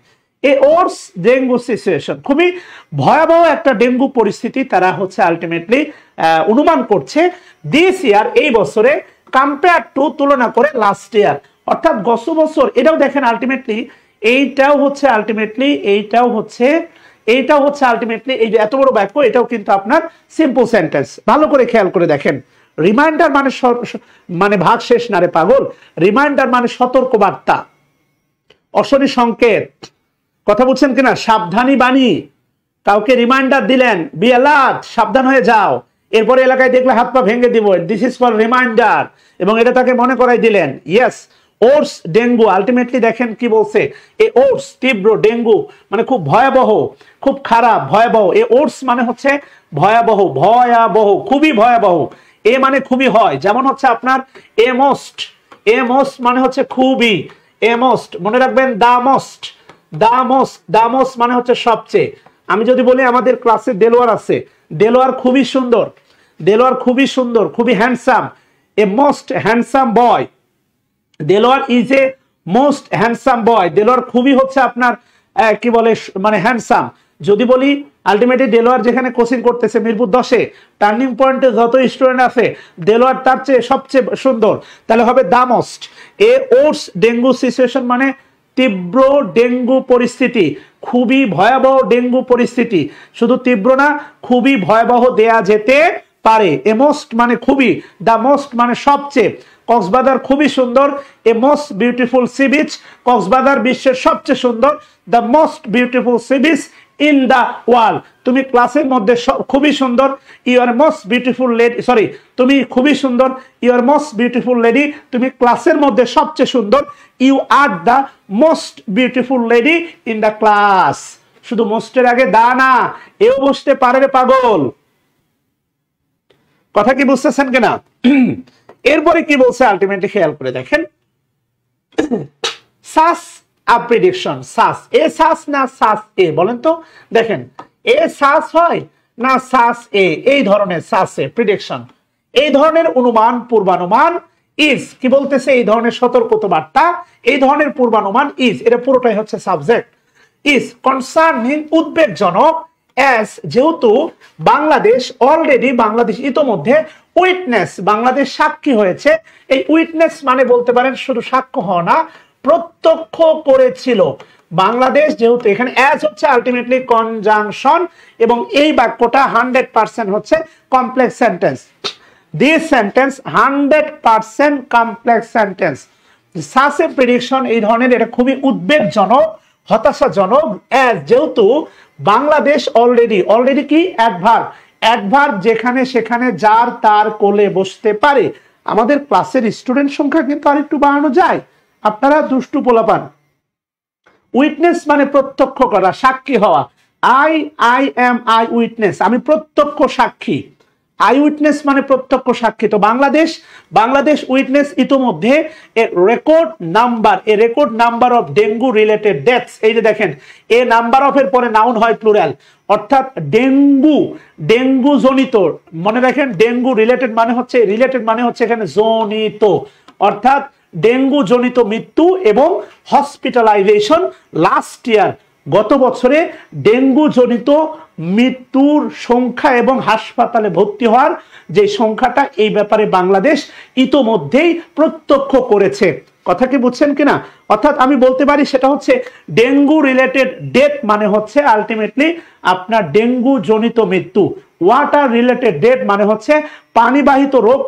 এ ওর্স ডেঙ্গু সিচুয়েশন, খুবই ভয়াবহ একটা ডেঙ্গু পরিস্থিতি তারা হচ্ছে আলটিমেটলি অনুমান করছে, দিস ইয়ার, এই বছরে, কম্পেয়ার টু, তুলনা করে, লাস্ট ইয়ার, অর্থাৎ গত বছর। এটাও দেখেন আলটিমেটলি, এইটাও হচ্ছে আলটিমেটলি এই যে এত বড় বাক্য, এটাও কিন্তু আপনার সিম্পল সেন্টেন্স। ভালো করে খেয়াল করে দেখেন, রিমাইন্ডার মানে ভাগ শেষ না রে পাগল, রিমাইন্ডার মানে সতর্ক বার্তা, অশনি সংকেত, কথা বুঝছেন কিনা, সাবধানী বাণী, কাউকে রিমাইন্ডার দিলেন, বি অ্যালার্ট, সাবধান হয়ে যাও, এরপরে এলাকায় দেখলে হাত পা ভেঙে দিব, দিস ইজ ফর রিমাইন্ডার, এবং এটা তাকে মনে করাই দিলেন। ইয়েস, ওটস ডেঙ্গু, আলটিমেটলি দেখেন কি বলছে, এই ওটস তীব্র, ডেঙ্গু মানে খুব ভয়াবহ, খুব খারাপ, ভয়াবহ। এই ওটস মানে হচ্ছে ভয়াবহ, ভয়াবহ, খুবই ভয়াবহ। এ মানে খুবই হয়, যেমন হচ্ছে আপনার এ মোস্ট, এ মোস্ট মানে হচ্ছে খুবই, এ মোস্ট মনে রাখবেন, the most, the most, the most মানে হচ্ছে সবচেয়ে। আমি যদি বলি আমাদের ক্লাসে দেলোয়ার আছে, দেলোয়ার খুবই সুন্দর, দেলোয়ার খুবই সুন্দর, খুবই handsome, A most handsome boy, Delwar is a most handsome boy, Delwar খুবই হচ্ছে আপনার কি বলে মানে হ্যান্ডসাম। যদি বলি আলটিমেটলি দেলোয়ার যেখানে কোচিং করতেছে মিরপুর 10-এ, টার্নিং পয়েন্টে যত স্টুডেন্ট আছে দেলোয়ার তার চেয়ে সবচেয়ে সুন্দর, তাহলে হবে দা মোস্ট। এ ওটস ডেঙ্গু সিচুয়েশন মানে তীব্র ডেঙ্গু পরিস্থিতি, খুবই ভয়াবহ ডেঙ্গু পরিস্থিতি, শুধু তীব্র না খুবই ভয়াবহ দেয়া যেতে পারে। এ মোস্ট মানে খুবই, দা মোস্ট মানে সবচেয়ে। কক্সবাজার খুবই সুন্দর, এ most beautiful sea beach, Cox's Bazar বিশ্বের সবচেয়ে সুন্দর, the most beautiful sea beach in the world. তুমি ক্লাসের মধ্যে খুবই সুন্দর, you R most beautiful lady, sorry তুমি খুবই সুন্দর, you R most beautiful lady, তুমি ক্লাসের মধ্যে সবচেয়ে সুন্দর, you are the most beautiful lady in the class. শুধু মোস্টের আগে দা না, এও বসতে পারে রে পাগল। কথা কি বুঝতেছেন কিনা? এরপরে কি বলছে আলটিমেটলি খেয়াল করে দেখেন, সাস আ প্রেডিকশন, সাস এ সাস না সাস এ, বলেন তো দেখেন এ সাস হয় না সাস এ, এই ধরনের সাস এ প্রেডিকশন, এই ধরনের অনুমান পূর্বানুমান ইজ, কি বলতেছে এই ধরনের সতর্কতা বার্তা, এই ধরনের পূর্বানুমান ইজ, এটা পুরোটাই হচ্ছে সাবজেক্ট, ইজ কনসার্নিং উদ্বেগজনক, অ্যাজ যেহেতু বাংলাদেশ অলরেডি, বাংলাদেশ ইতোমধ্যে উইটনেস, বাংলাদেশ সাক্ষী হয়েছে। এই উইটনেস মানে বলতে পারেন শুধু সাক্ষ্য হওয়া না, প্রত্যক্ষ করেছিল। বাংলাদেশ যেহেতু, এখানে অ্যাজ হচ্ছে আলটিমেটলি কনজাংশন, এবং এই বাক্যটা 100% হচ্ছে complex sentence. This sentence 100% complex sentence. Such a prediction এই ধরনের, এটা খুবই উদ্বেগজনক, হতাশাজনক, অ্যাজ যেহেতু বাংলাদেশ অলরেডি, অলরেডি কি অ্যাডভার্ব, অ্যাডভার্ব যেখানে সেখানে যার তার কোলে বসতে পারে। আমাদের ক্লাসের স্টুডেন্ট সংখ্যা কিন্তু আরেকটু বাড়ানো যায়, আপনারা দুষ্টু পোলাপান। উইটনেস মানে প্রত্যক্ষ করা, সাক্ষী হওয়া, আই এম আই উইটনেস, আমি প্রত্যক্ষ সাক্ষী, আই উইটনেস মানে প্রত্যক্ষ সাক্ষী। তো বাংলাদেশ উইটনেস ইতোমধ্যে a record number of dengue related deaths. এই যে দেখেন এ নাম্বার অফ এর পরে নাউন হয় প্লুরাল, অর্থাৎ ডেঙ্গু জনিত, মনে রাখেন ডেঙ্গু রিলেটেড মানে হচ্ছে এখানে জনিত, অর্থাৎ ডেঙ্গু জনিত মৃত্যু এবং হসপিটালাইজেশন লাস্ট ইয়ার, গত বছরে ডেঙ্গু জনিত মৃত্যুর সংখ্যা এবং হাসপাতালে ভর্তি হওয়ার যে সংখ্যাটা, এই ব্যাপারে বাংলাদেশ ইতোমধ্যেই প্রত্যক্ষ করেছে। কথা কি বুঝছেন কিনা? অর্থাৎ আমি বলতে পারি সেটা হচ্ছে ডেঙ্গু রিলেটেড ডেথ মানে হচ্ছে আলটিমেটলি আপনার ডেঙ্গু জনিত মৃত্যু, ওয়াটার রিলেটেড ডেথ মানে হচ্ছে পানিবাহিত রোগ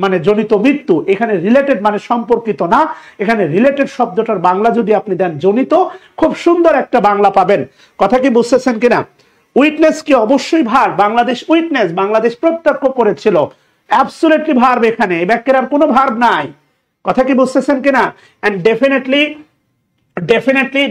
মানে জনিত মৃত্যু। এখানে রিলেটেড মানে সম্পর্কিত না, এখানে রিলেটেড শব্দটার বাংলা যদি আপনি দেন জনিত, খুব সুন্দর একটা বাংলা পাবেন। কথা কি বুঝতেছেন কিনা? উইটনেস কি অবশ্যই ভার্ব, বাংলাদেশ উইটনেস, বাংলাদেশ প্রত্যক্ষ করেছিল, অ্যাবসলিউটলি ভার্ব, এখানে এই বাক্যের আর কোনো ভার্ব নাই। কথা কি বুঝতেছেন কিনা? এন্ড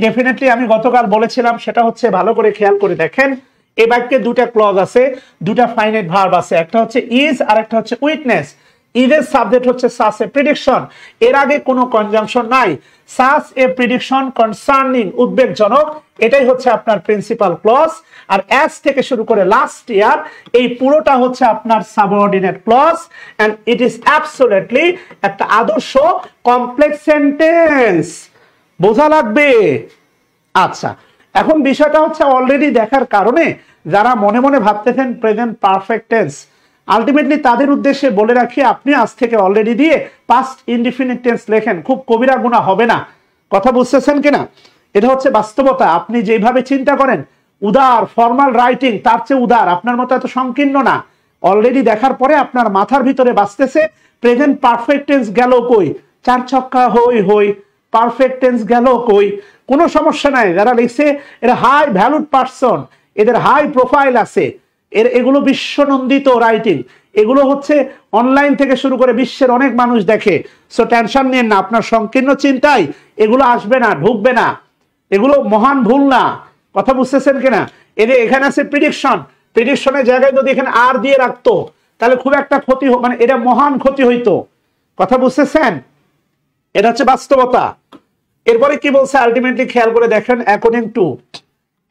ডেফিনেটলি আমি গতকাল বলেছিলাম, সেটা হচ্ছে ভালো করে খেয়াল করে দেখেন, এই বাক্যে দুটা ক্লজ আছে, দুটা ফাইনাইট ভার্ব আছে, একটা হচ্ছে ইজ আর একটা হচ্ছে উইটনেস। ইজের সাবজেক্ট হচ্ছে সাস এ প্রেডিকশন, এর আগে কোনো কনজাংশন নাই, সাস এ প্রেডিকশন কনসার্নিং উদ্বেগজনক, এটাই হচ্ছে আপনার প্রিন্সিপাল ক্লজ। আর অ্যাজ থেকে শুরু করে লাস্ট ইয়ার, এই পুরোটা হচ্ছে আপনার subordinate clause, and it is absolutely একটা আদর্শ কমপ্লেক্স সেন্টেন্স, বোঝা লাগবে। আচ্ছা, এখন বিষয়টা হচ্ছে অলরেডি দেখার কারণে যারা মনে মনে ভাবতেছেন প্রেজেন্ট পারফেক্ট টেন্স, আলটিমেটলি তাদের উদ্দেশ্যে বলে রাখি, আপনি আজ থেকে অলরেডি দিয়ে পাস্ট ইনডিফিনিট টেন্স লেখেন, খুব কবিরা গুনাহ হবে না। কথা বুঝতেছেন কিনা? এটা হচ্ছে বাস্তবতা। আপনি যেভাবে চিন্তা করেন উদার ফর্মাল রাইটিং, তার চেয়ে উদার, আপনার মতো এত সংকীর্ণ না। অলরেডি দেখার পরে আপনার মাথার ভিতরে বাজতেছে প্রেজেন্ট পারফেক্ট টেন্স গেল কই, 4 ছক্কা হই, পারফেক্ট টেন্স গেল কই, কোনো সমস্যা নাই। যারা লিখছে এরা হাই ভ্যালুড পারসন, এদের হাই প্রোফাইল আছে, এগুলো বিশ্বনন্দিত রাইটিং, এগুলো হচ্ছে অনলাইন থেকে শুরু করে বিশ্বের অনেক মানুষ দেখে। সো টেনশন নিন না, আপনার সংকীর্ণ চিন্তায় এগুলো আসবে না, ঢুকবে না, এগুলো মহান ভুল না। কথা বুঝতেছেন কিনা? এখানে আছে প্রিডিকশন, প্রিডিকশনের জায়গায় যদি এখানে আর দিয়ে রাখতো তাহলে খুব একটা ক্ষতি, মানে এটা মহান ক্ষতি হইতো। কথা বুঝতেছেন? এটা হচ্ছে বাস্তবতা। এরপরে কি বলছে আলটিমেটলি খেয়াল করে দেখেন,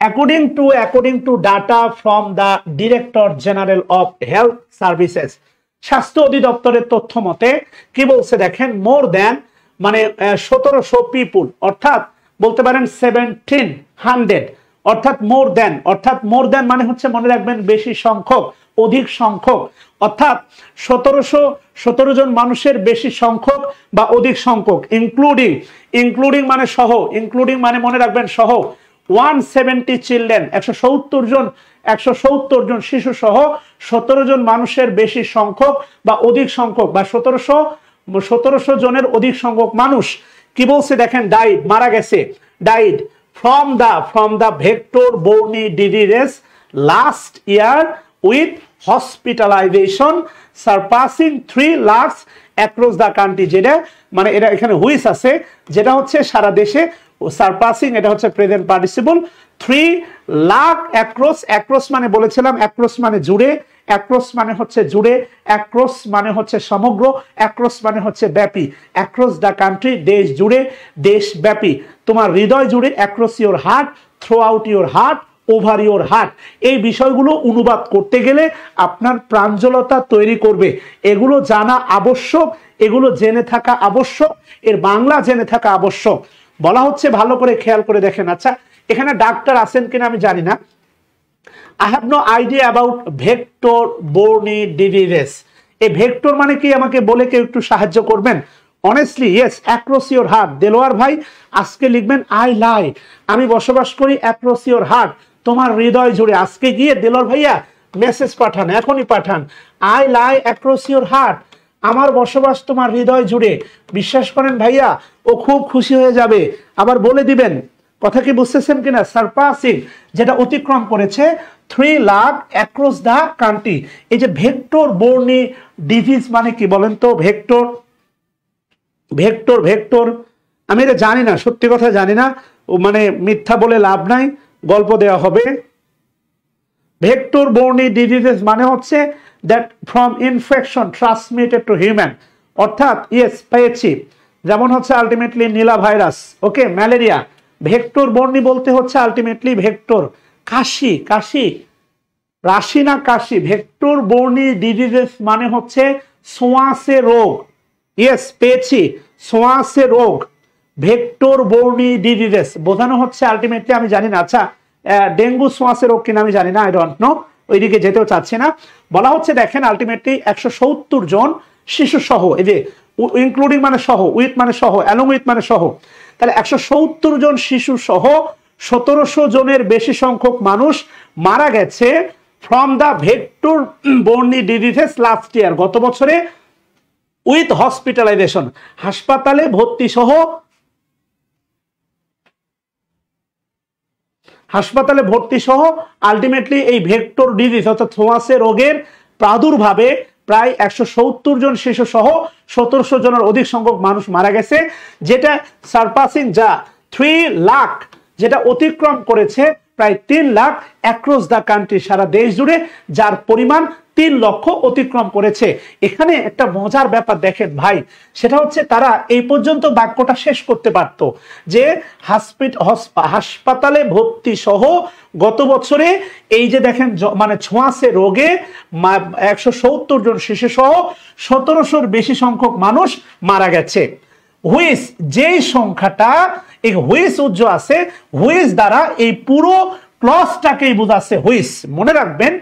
according to data from the Director General of Health Services, স্বাস্থ্য অধিদপ্তরের তথ্য মতে কি বলছে দেখেন, মোর দ্যান মানে 1700 পিপুল, অর্থাৎ বলতে পারেন 1700, অর্থাৎ মোর দ্যান মানে হচ্ছে মনে রাখবেন বেশি সংখ্যক, অধিক সংখ্যক, অর্থাৎ 1717 জন মানুষের বেশি সংখ্যক বা অধিক সংখ্যক, ইনক্লুডিং মানে সহ, ইনক্লুডিং মানে মনে রাখবেন সহ 170 চিলড্রেন, 170 জন শিশু সহ 17 জন মানুষের বেশি সংখ্যক বা অধিক সংখ্যক বা 1700 জনের অধিক সংখ্যক মানুষ কি বলছে দেখেন, ডাইড মারা গেছে, died from the vector-borne diseases last year with hospitalization surpassing 3 lakhs across the country, যেটা মানে এটা এখানে হুইস আছে, যেটা হচ্ছে সারা দেশে, সারপাসিং এটা হচ্ছে প্রেজেন্ট পার্টিসিপল, 3 লাখ অ্যাক্রস মানে বলেছিলাম, অ্যাক্রস মানে জুড়ে, অ্যাক্রস মানে হচ্ছে জুড়ে, অ্যাক্রস মানে হচ্ছে সমগ্র, অ্যাক্রস মানে হচ্ছে ব্যাপী, অ্যাক্রস দ্য কান্ট্রি দেশ জুড়ে, দেশব্যাপী, তোমার হৃদয় জুড়ে, across your heart, throughout your heart, over your heart. এই বিষয়গুলো অনুবাদ করতে গেলে আপনার প্রাঞ্জলতা তৈরি করবে, এগুলো জানা আবশ্যক, এগুলো জেনে থাকা আবশ্যক, এর বাংলা জেনে থাকা আবশ্যক। বলা হচ্ছে ভালো করে খেয়াল করে দেখেন। আচ্ছা, এখানে ডাক্তার আছেন কিনা আমি জানি না। I have no idea about vector-borne diseases. এই ভেক্টর মানে কি আমাকে বলে কেউ একটু সাহায্য করবেন? Honestly yes, across your heart. Delwar ভাই আজকে লিখবেন আই লাই, আমি বসবাস করি অ্যাক্রস ইউর হার্ট, তোমার হৃদয় জুড়ে। আজকে গিয়ে দেলোয়ার ভাইয়া মেসেজ পাঠান, এখনই পাঠান, I lie across your heart, আমার বসবাস তোমার হৃদয় জুড়ে। বিশ্বাস করেন ভাইয়া, ও খুব খুশি হয়ে যাবে। আবার বলে দিবেন, কথা কি বুঝতেছেন কিনা? সারপাসিং যেটা অতিক্রম করেছে 3 লাখ অ্যাক্রস দ্য কান্ট্রি। এই যে ভেক্টর বোর্নি ডিজিজ মানে কি বলেন তো? ভেক্টর আমি এটা জানি না, সত্যি কথা জানি না, মানে মিথ্যা বলে লাভ নাই, গল্প দেওয়া হবে। ভেক্টর বোর্নি ডিজিজেস মানে হচ্ছে that from infection transmitted two human, অর্থাৎ ইয়েস পেয়েছি, যেমন হচ্ছে আলটিমেটলি নীলা ভাইরাস, ওকে, ম্যালেরিয়া। ভেক্টর বর্ণী বলতে হচ্ছে আলটিমেটলি ভেক্টর, কাশি, রাশি না কাশি, ভেক্টর বর্ণী ডিজিজেস মানে হচ্ছে ছোঁয়াচে রোগ। ইয়েস পেয়েছি, ছোঁয়াচে রোগ, ভেক্টর বর্ণী ডিজিজেস বোঝানো হচ্ছে আলটিমেটলি, আমি জানি না। আচ্ছা, ডেঙ্গু ছোঁয়াচে রোগ কিনা আমি জানি না, আই ডোন্ট নো, ওইদিকে যেতেও চাচ্ছি না। বলা হচ্ছে দেখেন আলটিমেটলি 170 জন শিশু সহ, এই যে ইনক্লুডিং মানে সহ, উইথ মানে সহ, অ্যালং উইথ মানে সহ, তাহলে 170 জন শিশু সহ 1700 জনের বেশি সংখ্যক মানুষ মারা গেছে from the vector বর্নি diseases last year, গত বছরে, উইথ হসপিটালাইজেশন, হাসপাতালে ভর্তি সহ আলটিমেটলি এই ভেক্টর ডিজিজ অর্থাৎ ছোঁয়াচে রোগের প্রাদুর্ভাবে প্রায় 170 জন শিশু সহ 1700 জনের অধিক সংখ্যক মানুষ মারা গেছে, যেটা সারপাসিং যা 3 লাখ, যেটা অতিক্রম করেছে প্রায় 3 লাখ অ্যাক্রস দ্য কান্ট্রি, সারা দেশ জুড়ে, যার পরিমাণ 3 লক্ষ অতিক্রম করেছে। এখানে একটা মজার ব্যাপার দেখেন ভাই, সেটা হচ্ছে তারা এই পর্যন্ত বাক্যটা শেষ করতে পারত যে হাসপাতালে ভর্তি সহ গত বছরে এই যে দেখেন মানে ছোঁয়াচে রোগে 170 জন শিশু সহ 1700-র বেশি সংখ্যক মানুষ মারা গেছে। হুইস, যেই সংখ্যাটা এই হুইস উজ্জ আছে, হুইস দ্বারা এই পুরো ক্লজটাকেই বোঝাচ্ছে হুইস। মনে রাখবেন,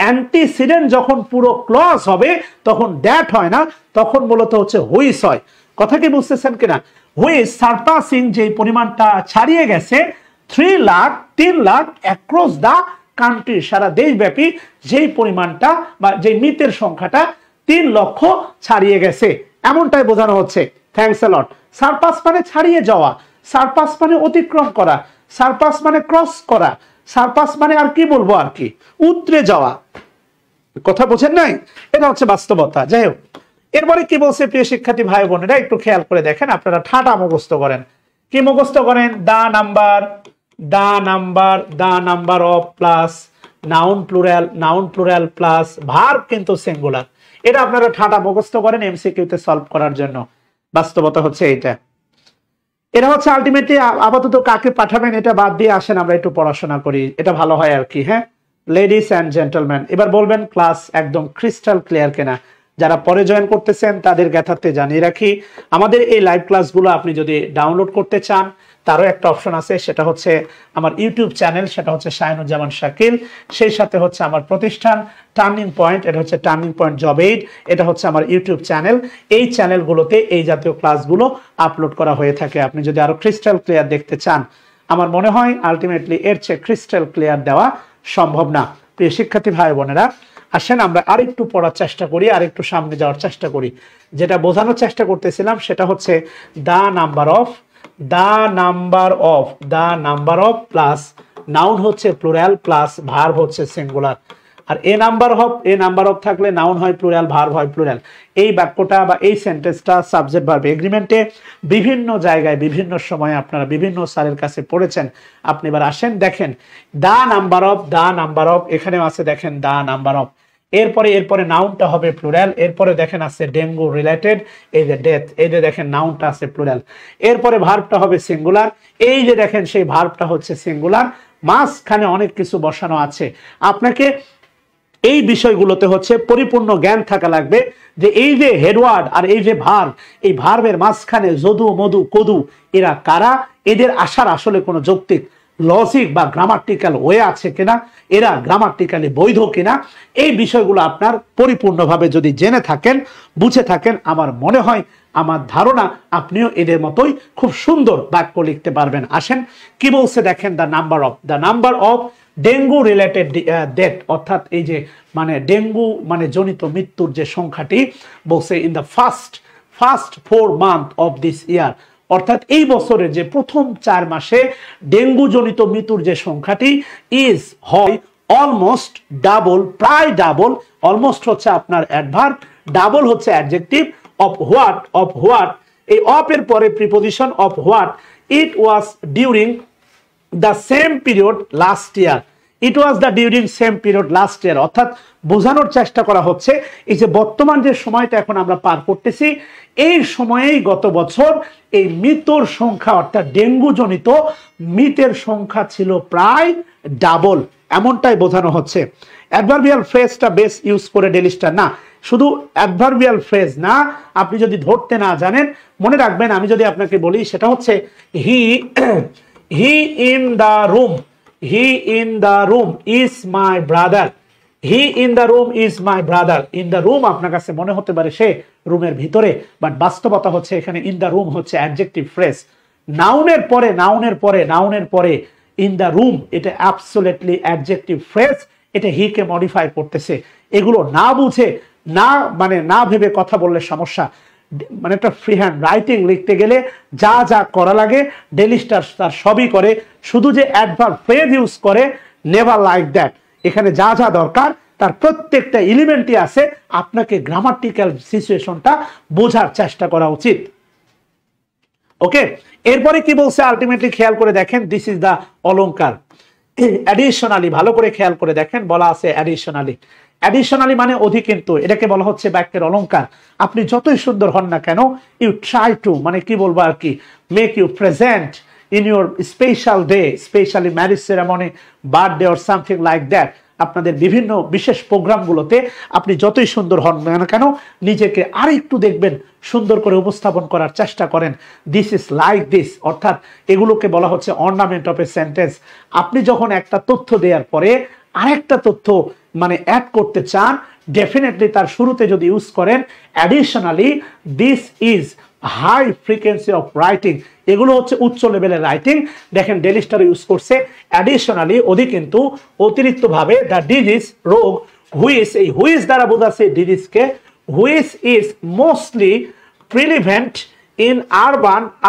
অ্যান্টিসিডেন্ট যখন পুরো ক্লজ হবে তখন দ্যাট হয় না, তখন মূলত হচ্ছে হুইস হয়। কথা কি বুঝতেছেন কিনা? হুইস সারপাসিং যে পরিমাণটা ছাড়িয়ে গেছে 3 লাখ অ্যাক্রস দ্য কান্ট্রি, সারা দেশব্যাপী যেই পরিমাণটা বা যে মৃতের সংখ্যাটা 3 লক্ষ ছাড়িয়ে গেছে, এমনটাই বোঝানো হচ্ছে। Thanks a lot. সারপাস মানে ছাড়িয়ে যাওয়া, সারপাস মানে অতিক্রম করা, সারপাস মানে ক্রস করা, সারপাস মানে আর কি বলবো, আর কি উতরে যাওয়া। কথা বোঝেন নাই? এটা হচ্ছে বাস্তবতা। যাই হোক, এরপরে কি বলছে প্রিয় শিক্ষার্থী ভাই বোনেরা, একটু খেয়াল করে দেখেন। আপনারা ঠাটা মুখস্থ করেন। কি মুখস্থ করেন? The number of plus noun plural plus verb কিন্তু সিঙ্গুলার। এটা আপনারা ঠাটা মুখস্থ করেন এমসিকিউতে সলভ করার জন্য। বাস্তবতা হচ্ছে এইটা। এটা হচ্ছে আলটিমেটলি আপাতত কাকে পাঠাবেন এটা বাদ দিয়ে আসেন আমরা একটু পড়াশোনা করি, এটা ভালো হয় আর কি। হ্যাঁ, লেডিস অ্যান্ড জেন্টলম্যান, এবার বলবেন ক্লাস একদম ক্রিস্টাল ক্লিয়ার কিনা। যারা পরে জয়েন করতেছেন তাদের জ্ঞাতার্থে জানিয়ে রাখি, আমাদের এই লাইভ ক্লাসগুলো আপনি যদি ডাউনলোড করতে চান তারও একটা অপশন আছে, সেটা হচ্ছে আমার ইউটিউব চ্যানেল, সেটা হচ্ছে শাহিনুজ্জামান শাকিল। সেই সাথে হচ্ছে আমার প্রতিষ্ঠান টার্নিং পয়েন্ট, এটা হচ্ছে টার্নিং পয়েন্ট জব এইড, এটা হচ্ছে আমার ইউটিউব চ্যানেল। এই চ্যানেলগুলোতে এই জাতীয় ক্লাসগুলো আপলোড করা হয়ে থাকে। আপনি যদি আরো ক্রিস্টাল ক্লিয়ার দেখতে চান, আমার মনে হয় আলটিমেটলি এর চেয়ে ক্রিস্টাল ক্লিয়ার দেওয়া সম্ভব না। প্রিয় শিক্ষার্থী ভাই বোনেরা, আসেন আমরা আরেকটু পড়ার চেষ্টা করি, আরেকটু সামনে যাওয়ার চেষ্টা করি। যেটা বোঝানোর চেষ্টা করতেছিলাম সেটা হচ্ছে the number of plus noun হচ্ছে প্লুরাল প্লাস ভার্ব হচ্ছে সিঙ্গুলার। আর এ নাম্বার অফ থাকলে নাউন হয় প্লুরাল, ভার্ব হয় প্লুরাল। এই বাক্যটা বা এই সেন্টেন্সটা সাবজেক্ট ভার্ব এগ্রিমেন্টে বিভিন্ন জায়গায় বিভিন্ন সময়ে আপনারা বিভিন্ন স্যারের কাছে পড়েছেন। আপনি এবার আসেন দেখেন দা নাম্বার অফ এখানেও আছে, দেখেন দা নাম্বার অফ। এরপরে নাউনটা হবে প্লুরাল, এরপরে দেখেন আছে ডেঙ্গু রিলেটেড, এই যে ডেথ, এই যে দেখেন নাউনটা আছে প্লুরাল। এরপরে ভার্বটা হবে সিঙ্গুলার, এই যে দেখেন সেই ভার্বটা হচ্ছে সিঙ্গুলার। মাঝখানে অনেক কিছু বসানো আছে। আপনাকে এই বিষয়গুলোতে হচ্ছে পরিপূর্ণ জ্ঞান থাকা লাগবে যে এই যে হেডওয়ার্ড আর এই যে ভার্ব, এই ভার্বের মাঝখানে যদু মধু কদু এরা কারা, এদের আসার আসলে কোনো যৌক্তিক লজিক বা গ্রামাটিক্যাল ওয়ে আছে কিনা, এরা গ্রামাটিক্যালি বৈধ কিনা, এই বিষয়গুলো আপনার পরিপূর্ণভাবে যদি জেনে থাকেন, বুঝে থাকেন, আমার মনে হয়, আমার ধারণা আপনিও এদের মতোই খুব সুন্দর বাক্য লিখতে পারবেন। আসেন কি বলছে দেখেন, the number of dengue related death, অর্থাৎ এই যে মানে ডেঙ্গু মানে জনিত মৃত্যুর যে সংখ্যাটি বলছে in the first 4 months of this ইয়ার, অর্থাৎ এই বছরের যে প্রথম 4 মাসে ডেঙ্গু জনিত মৃত্যুর যে সংখ্যাটি ইজ হয় অলমোস্ট ডাবল, প্রায় ডাবল। অলমোস্ট হচ্ছে আপনার অ্যাডভার্ব, ডাবল হচ্ছে অ্যাডজেক্টিভ। অফ হোয়াট, এই অফ এর পরে preposition of what, it was during the same period last year, it was the during same period last year। অর্থাৎ বোঝানোর চেষ্টা করা হচ্ছে এই যে বর্তমান যে সময়টা এখন আমরা পার করতেছি, এই সময়েই গত বছর এই মৃত্যুর সংখ্যা অর্থাৎ ডেঙ্গু জনিত মৃতের সংখ্যা ছিল প্রায় ডাবল, এমনটাই বোঝানো হচ্ছে। অ্যাডভার্বিয়াল ফ্রেজটা বেশ ইউজ করে ডেলিস্টার না, শুধু অ্যাডভার্বিয়াল ফ্রেজ না, আপনি যদি ধরতে না জানেন মনে রাখবেন, আমি যদি আপনাকে বলি সেটা হচ্ছে he in the room is my brother, he in the room is my brother। in the room আপনার কাছে মনে হতে পারে সে রুমের ভিতরে, বাট বাস্তবতা হচ্ছে এখানে in the room হচ্ছে অ্যাডজেক্টিভ ফ্রেজ। নাউনের পরে in the room এটা অ্যাবসলিউটলি অ্যাডজেক্টিভ ফ্রেজ, এটা হি কে মডিফাই করতেছে। এগুলো না বুঝে না ভেবে কথা বললে সমস্যা। মানে একটা ফ্রি হ্যান্ড রাইটিং লিখতে গেলে যা যা করা লাগে ডেলিস্টার তার সবই করে, শুধু যে অ্যাডভার্ব ফ্রেজ ইউজ করে নেভার লাইক দ্যাট। এখানে যা যা দরকার তার প্রত্যেকটা এলিমেন্টই আছে, আপনাকে গ্রামাটিক্যাল সিচুয়েশনটা বোঝার চেষ্টা করা উচিত। ওকে, এরপরে কি বলছে আলটিমেটলি খেয়াল করে দেখেন, দিস ইজ দ্য অলংকার। অ্যাডিশনালি ভালো করে খেয়াল করে দেখেন, বলা আছে অ্যাডিশনালি মানে অধিকিন্তু, এটাকে বলা হচ্ছে বাক্যের অলংকার। আপনি যতই সুন্দর হন না কেন, ইউ ট্রাই টু মানে কি বলবো আর কি, make you present in your special day, specially marriage ceremony, birthday or something like that. আপনাদের বিভিন্ন বিশেষ প্রোগ্রামগুলোতে আপনি যতই সুন্দর হন না কেন, নিজেকে আর একটু দেখবেন সুন্দর করে উপস্থাপন করার চেষ্টা করেন। দিস ইজ লাইক দিস, অর্থাৎ এগুলোকে বলা হচ্ছে অর্নামেন্ট অফ এ সেন্টেন্স। আপনি যখন একটা তথ্য দেওয়ার পরে আরেকটা তথ্য মানে অ্যাড করতে চান, ডেফিনেটলি তার শুরুতে যদি ইউজ করেন additionally, this is high frequency of writing, এগুলো হচ্ছে উচ্চ লেভেলের রাইটিং। দেখেন ডেলিস্টার ইউজ করছে অ্যাডিশনালি অধিকিন্তু, অতিরিক্তভাবে দ্য ডিজিজ রোগ, হুইচ, এই হুইচ দ্বারা বোঝাচ্ছে ডিজিজকে, which is mostly prevalent in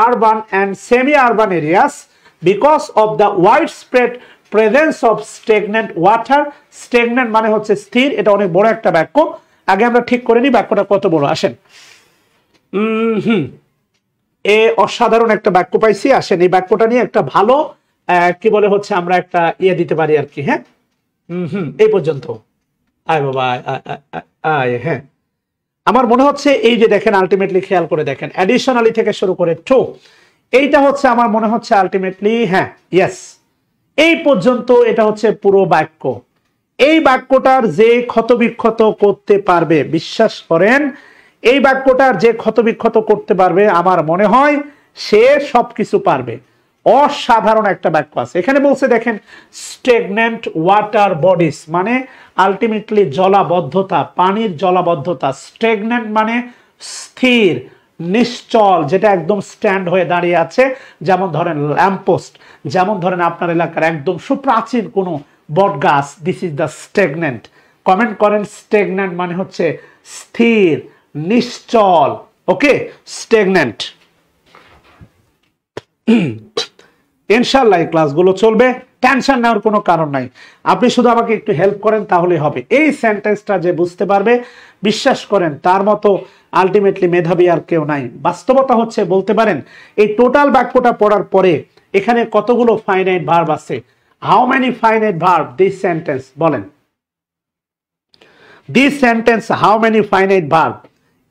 urban and semi urban areas because of the wide spread presence of stagnant water. Stagnant মানে হচ্ছে স্থির, এটা অনেক বড় একটা বাক্য। আগে আমরা ঠিক করে নিই বাক্যটা কত বড়। আসেন, এ অসাধারণ একটা বাক্য পাইছি। আসেন এই বাক্যটা নিয়ে একটা ভালো কি বলে হচ্ছে আমরা একটা ইয়ে দিতে পারি আর কি। হ্যাঁ, এই পর্যন্ত। আয় বাবা, আয়। হ্যাঁ, আমার মনে হচ্ছে এই যে দেখেন, আলটিমেটলি খেয়াল করে দেখেন, অ্যাডিশনালি থেকে শুরু করে টু, এইটা হচ্ছে আমার মনে হচ্ছে আলটিমেটলি, হ্যাঁ ইয়েস, এই পর্যন্ত এটা হচ্ছে পুরো বাক্য। এই বাক্যটার যে ক্ষতবিক্ষত করতে পারবে, বিশ্বাস করেন, এই বাক্যটার যে ক্ষতবিক্ষত করতে পারবে, আমার মনে হয় সে সবকিছু পারবে। অসাধারণ একটা বাক্য আছে এখানে। বলছে দেখেন, স্টেগনেন্ট ওয়াটার বডিজ মানে আলটিমেটলি জলাবদ্ধতা, পানির জলাবদ্ধতা। স্টেগনেন্ট মানে স্থির, নিশ্চল, যেটা একদম স্ট্যান্ড হয়ে দাঁড়িয়ে আছে। যেমন ধরেন ল্যাম্পপোস্ট, যেমন ধরেন আপনার এলাকার একদম সুপ্রাচীন কোনো বট গাছ, দিস ইজ দ্য স্টেগনেন্ট। কমেন্ট করেন, স্টেগনেন্ট মানে হচ্ছে স্থির, নিশ্চল। ওকে, স্টেগনেন্ট। ইনশাআল্লাহ এই ক্লাসগুলো চলবে, টেনশন নেওয়ার কোনো কারণ নাই। আপনি শুধু আমাকে একটু হেল্প করেন তাহলেই হবে। এই সেন্টেন্সটা যে বুঝতে পারবে, বিশ্বাস করেন তার মতো আলটিমেটলি মেধাবী আর কেউ নাই। বাস্তবতা হচ্ছে, বলতে পারেন এই টোটাল বাক্যটা পড়ার পরে এখানে কতগুলো ফাইনাইট ভার্ব আছে। How many finite verb this sentence, বলেন this sentence, how many finite verb,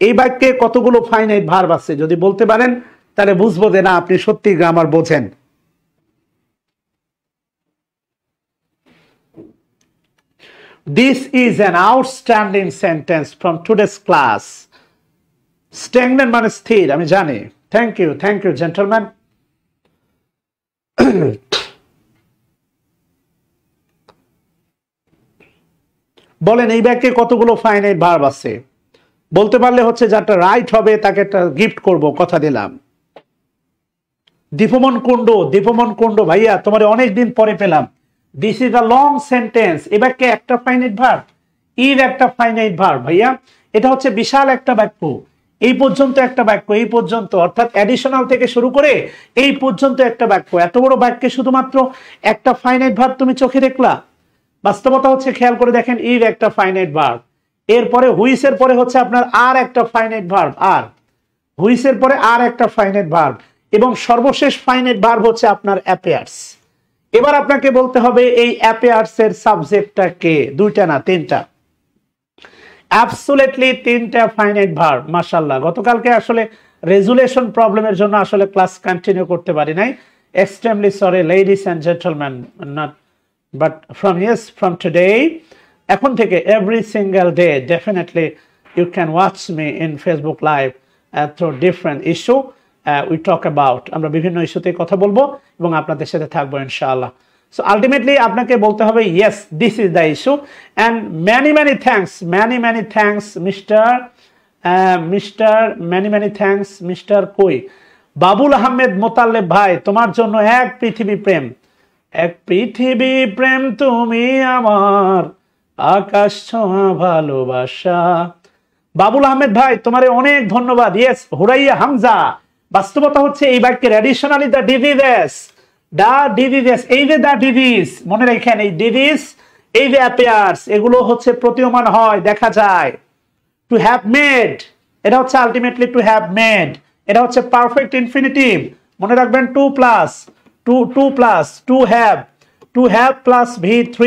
এই বাক্যে কতগুলো ফাইনাইট ভার্ব আছে যদি বলতে পারেন, তাহলে বুঝবো যে না আপনি সত্যি গ্রামার বোঝেন। This is an outstanding sentence from today's class. Stagnant মানে স্থির, আমি জানি। Thank you gentleman. বলেন এই বাক্যে কতগুলো ফাইনাইট ভার্ব আছে? বলতে পারলে হচ্ছে যাটা রাইট হবে তাকে একটা গিফট করব, কথা দিলাম। দীপমন কুণ্ড ভাইয়া, তোমার অনেকদিন পরে পেলাম। This is a long sentence. এ বাক্যে একটা ফাইনাইট ভার্ব, ইজ একটা ফাইনাইট ভার্ব ভাইয়া। এটা হচ্ছে বিশাল একটা বাক্য। এই পর্যন্ত একটা বাক্য, এই পর্যন্ত, অর্থাৎ অ্যাডিশনাল থেকে শুরু করে এই পর্যন্ত একটা বাক্য। এত বড় বাক্যে শুধুমাত্র একটা ফাইনাইট ভার্ব তুমি চোখে দেখলা? বাস্তবতা হচ্ছে, খেয়াল করে দেখেন, ইজ একটা ফাইনাইট ভার্ব, এরপরে হুইসের পরে হচ্ছে আপনার আর একটা ফাইনাইট ভার্ব, আর হুইসের পরে আর একটা ফাইনাইট ভার্ব, এবং সর্বশেষ ফাইনাইট ভার্ব হচ্ছে আপনার অ্যাপিয়ার্স। এবার আপনাকে বলতে হবে এই অ্যাপিয়ার্স এর সাবজেক্টটা কে? দুইটা না, তিনটা। অ্যাবসলিউটলি তিনটা ফাইনাইট ভার্ব। মাশাআল্লাহ, গতকালকে আসলে রেজুলেশন প্রবলেমের জন্য আসলে ক্লাস কন্টিনিউ করতে পারি নাই। Extremely sorry ladies and gentleman, not but from today, এখন থেকে every single day definitely you can watch me in Facebook live through different issue we talk about. আমরা বিভিন্ন ইস্যুতে কথা বলবো এবং আপনাদের সাথে থাকবো ইনশাআল্লাহ। So ultimately আপনাকে বলতে হবে yes, this is the issue, and many thanks many thanks Mr. কই বাবুল আহমেদ মোতাল্লেব ভাই, তোমার জন্য এক পৃথিবী প্রেম তুমি আমার, আকাশ ছোঁয়া ভালোবাসা। বাবুল আহমেদ ভাই, তোমারে অনেক ধন্যবাদ। ইয়েস, হুরাইয়া হামজা। বাস্তবতা হচ্ছে এই বাক্যের অ্যাডিশনালি দ্য ডিজিজেস, এই যে দ্য ডিজিজ, মনে রাখেন এই ডিজিজ, এই যে অ্যাপিয়ার্স, এগুলো হচ্ছে প্রতীয়মান হয়, দেখা যায়। টু হ্যাভ মেড, এটা হচ্ছে আলটিমেটলি টু হ্যাভ মেড, এটা হচ্ছে পারফেক্ট ইনফিনিটিভ। মনে রাখবেন টু হ্যাভ প্লাস V3,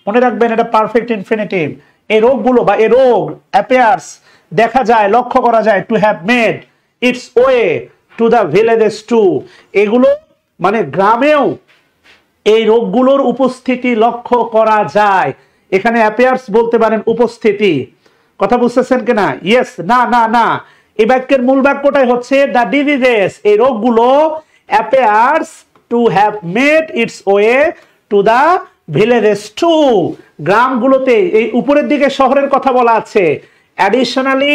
মনে রাখবেন এটা পারফেক্ট ইনফিনিটিভ। এই রোগগুলো বা এই রোগ অ্যাপিয়ার্স, দেখা যায়, লক্ষ্য করা যায়। To have made its way to the villages too, এগুলো মানে গ্রামেও এই রোগগুলোর উপস্থিতি লক্ষ্য করা যায়। এখানে অ্যাপিয়ার্স বলতে পারেন উপস্থিতি। কথা বুঝতেছেন কিনা? ইয়েস, না, এই বাক্যের মূল বাক্যটাই হচ্ছে দ্য ডিজিজেস, এই রোগগুলো appears to have made its way to the villages too, গ্রামগুলোতে। এই উপরের দিকে শহরের কথা বলা আছে। Additionally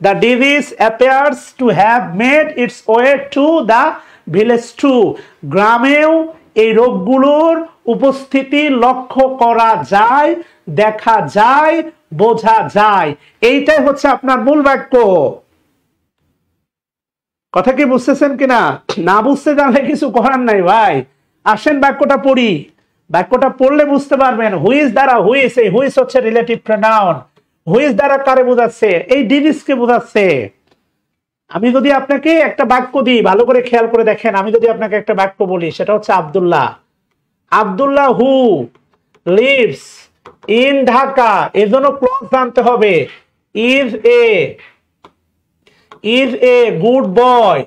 the disease appears to have made its way to the village too, গ্রামেও এই রোগগুলোর উপস্থিতি লক্ষ্য করা যায়, দেখা যায়, বোঝা যায়। এইটাই হচ্ছে আপনার মূল বাক্য। কথা কি বুঝতেছেন কিনা? না বুঝতে জানলে কিছু করার নাই ভাই, আসেন বাক্যটা পড়ি, বাক্যটা পড়লে বুঝতে পারবেন হুইজ দ্বারা হুইজ, এই হুইজ হচ্ছে রিলেটিভ প্রোনাউন। হুইজ দ্বারা কারে বোঝাচ্ছে? এই ডিভিসকে বোঝাচ্ছে। আমি যদি আপনাকে একটা বাক্য দিই, ভালো করে খেয়াল করে দেখেন, আমি যদি আপনাকে একটা বাক্য বলি সেটা হচ্ছে আব্দুল্লাহ। আব্দুল্লাহ হু লিভস ইন ঢাকা, এর জন্য ক্লজ জানতে হবে। Is a good boy.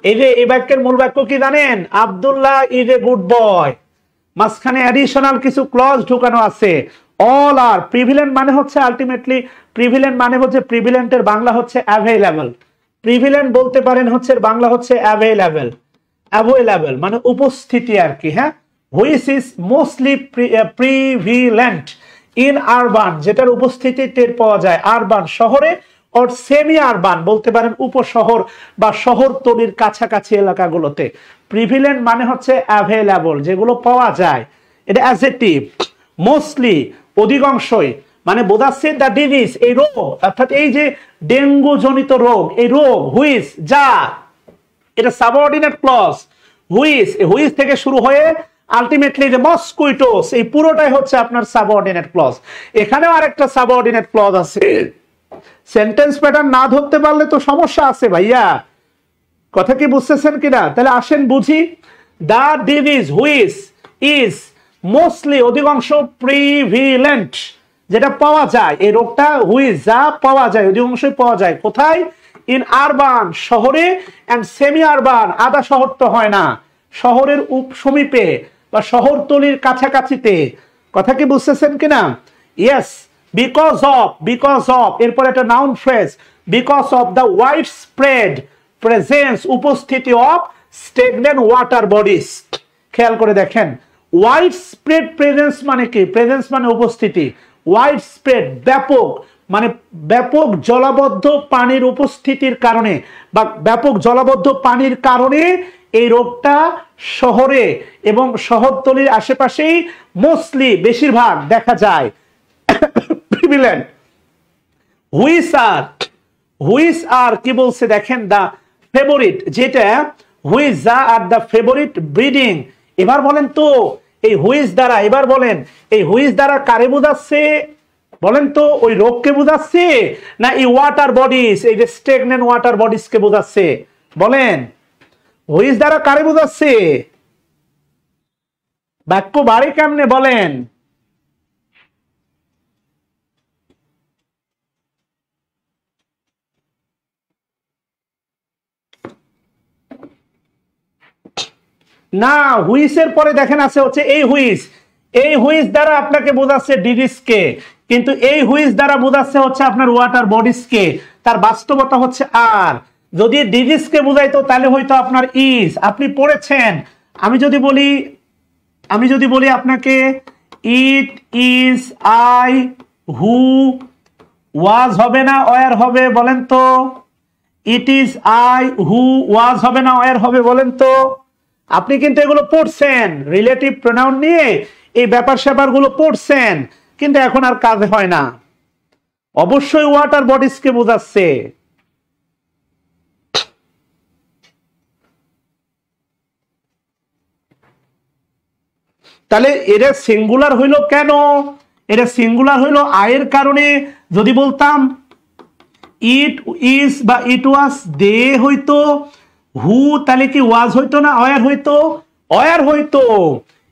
এই যে এই বাক্যের মূল বাক্য কি জানেন? Abdullah is a good boy. মাঝখানে অ্যাডিশনাল কিছু ক্লজ ঢুকানো আছে। অল আর প্রিভিলেন্ট মানে হচ্ছে আলটিমেটলি, প্রিভিলেন্ট মানে হচ্ছে, প্রিভিলেন্টের বাংলা হচ্ছে অ্যাভেইলেবল। প্রিভিলেন্ট বলতে পারেন হচ্ছে বাংলা হচ্ছে অ্যাভেইলেবল। অ্যাভেইলেবল মানে উপস্থিতি আর কি। হ্যাঁ, which is mostly prevalent in urban, যেটার উপস্থিতি টের পাওয়া যায় আরবান শহরে, অর সেমি আরবান বলতে পারেন উপশহর বা শহরতলির কাছাকাছি এলাকাগুলোতে। প্রিভিলেন্ট মানে হচ্ছে অ্যাভেইলেবল, যেগুলো পাওয়া যায়। এটা অ্যাডজেক্টিভ। মোস্টলি অধিকাংশই মানে বোঝাচ্ছে দ্য ডিজিজ, এই রোগ, অর্থাৎ এই যে ডেঙ্গু জনিত রোগ, এই রোগ হুইচ যা, এটা সাবঅর্ডিনেট ক্লজ। হুইচ থেকে শুরু হয়ে আলটিমেটলি যে মস্কুইটোস, এই পুরোটাই হচ্ছে আপনার সাবঅর্ডিনেট ক্লজ। এখানেও আরেকটা সাবঅর্ডিনেট ক্লজ আছে। সেন্টেন্স প্যাটার্ন না ধরতে পারলে তো সমস্যা আছে ভাইয়া, কথা কি বুঝতেছেন কিনা? তাহলে আসেন বুঝি। দা ডিজিজ হুইচ ইজ মোস্টলি অধিকাংশ প্রিভিলেন্ট, যেটা পাওয়া যায়, এই রোগটা হুইচ যা পাওয়া যায়, অধিকাংশই পাওয়া যায় কোথায়? ইন আরবান শহরে, এন্ড সেমি আরবান আধা শহর তো হয় না, শহরের সমীপে বা শহরতলির কাছাকাছিতে। কথা কি বুঝতেছেন কিনা? ইয়েস, বিকজ অফ এরপর একটা noun phrase, because of the wide spread presence, উপস্থিতি অফ স্টেগনেন্ট ওয়াটার বডিজ। খেয়াল করে দেখেন, ওয়াইড স্প্রেড প্রেজেন্স মানে কি? প্রেজেন্স মানে উপস্থিতি, ওয়াইড স্প্রেড ব্যাপক, মানে ব্যাপক জলাবদ্ধ পানির উপস্থিতির কারণে বা ব্যাপক জলাবদ্ধ পানির কারণে এই রোগটা শহরে এবং শহরতলির আশেপাশেই মোস্টলি বেশিরভাগ দেখা যায়। প্রিভিলেন্ট। হুইচ আর কি বলছে দেখেন, দা ফেভারিট, যেটা হুইচ যা আর দা ফেভারিট ব্রিডিং। এবার বলেন তো এই হুইচ দ্বারা, এবার বলেন এই হুইচ দ্বারা কারে বোঝাচ্ছে? বলেন তো ওই রোগকে বোঝাচ্ছে না এই ওয়াটার বডিজ, এই যে স্টেগনেন্ট ওয়াটার বডিজ কে বোঝাচ্ছে? বলেন হুইচ দ্বারা কারে বোঝাচ্ছে? বাক্য বাড়ে কেমনে বলেন? না, হুইসের পরে দেখেন আছে হচ্ছে এই হুইস। এই হুইস দ্বারা আপনাকে বোঝাচ্ছে ডিজিজকে, কিন্তু এই হুইস দ্বারা বোঝাচ্ছে হচ্ছে আপনার ওয়াটার বডিজকে। তার বাস্তবতা হচ্ছে আর। যদি ডিজিজকে বোঝাইতো তাহলে হয়তো আপনার ইজ, আপনি পড়েছেন। আমি যদি বলি আপনাকে ইট ইজ আই হু ওয়াজ হবে না ওয়ার হবে? বলেন তো ইট ইজ আই হু ওয়াজ হবে না ওয়ার হবে? বলেন তো। আপনি কিন্তু এগুলো পড়ছেন, রিলেটিভ প্রোনাউন নিয়ে এই ব্যাপার স্যাপার গুলো পড়ছেন, কিন্তু এখন আর কাজে হয় না। অবশ্যই ওয়াটার বডিজকে বোঝাচ্ছে। তাহলে এটা সিঙ্গুলার হইলো কেন? এটা সিঙ্গুলার হইলো আয়ের কারণে। যদি বলতাম ইট ইজ বা ইট ওয়াজ দে হইতো, হু তাহলে কি ওয়াজ হইতো না ওয়ার হইতো? ওয়ার হইতো।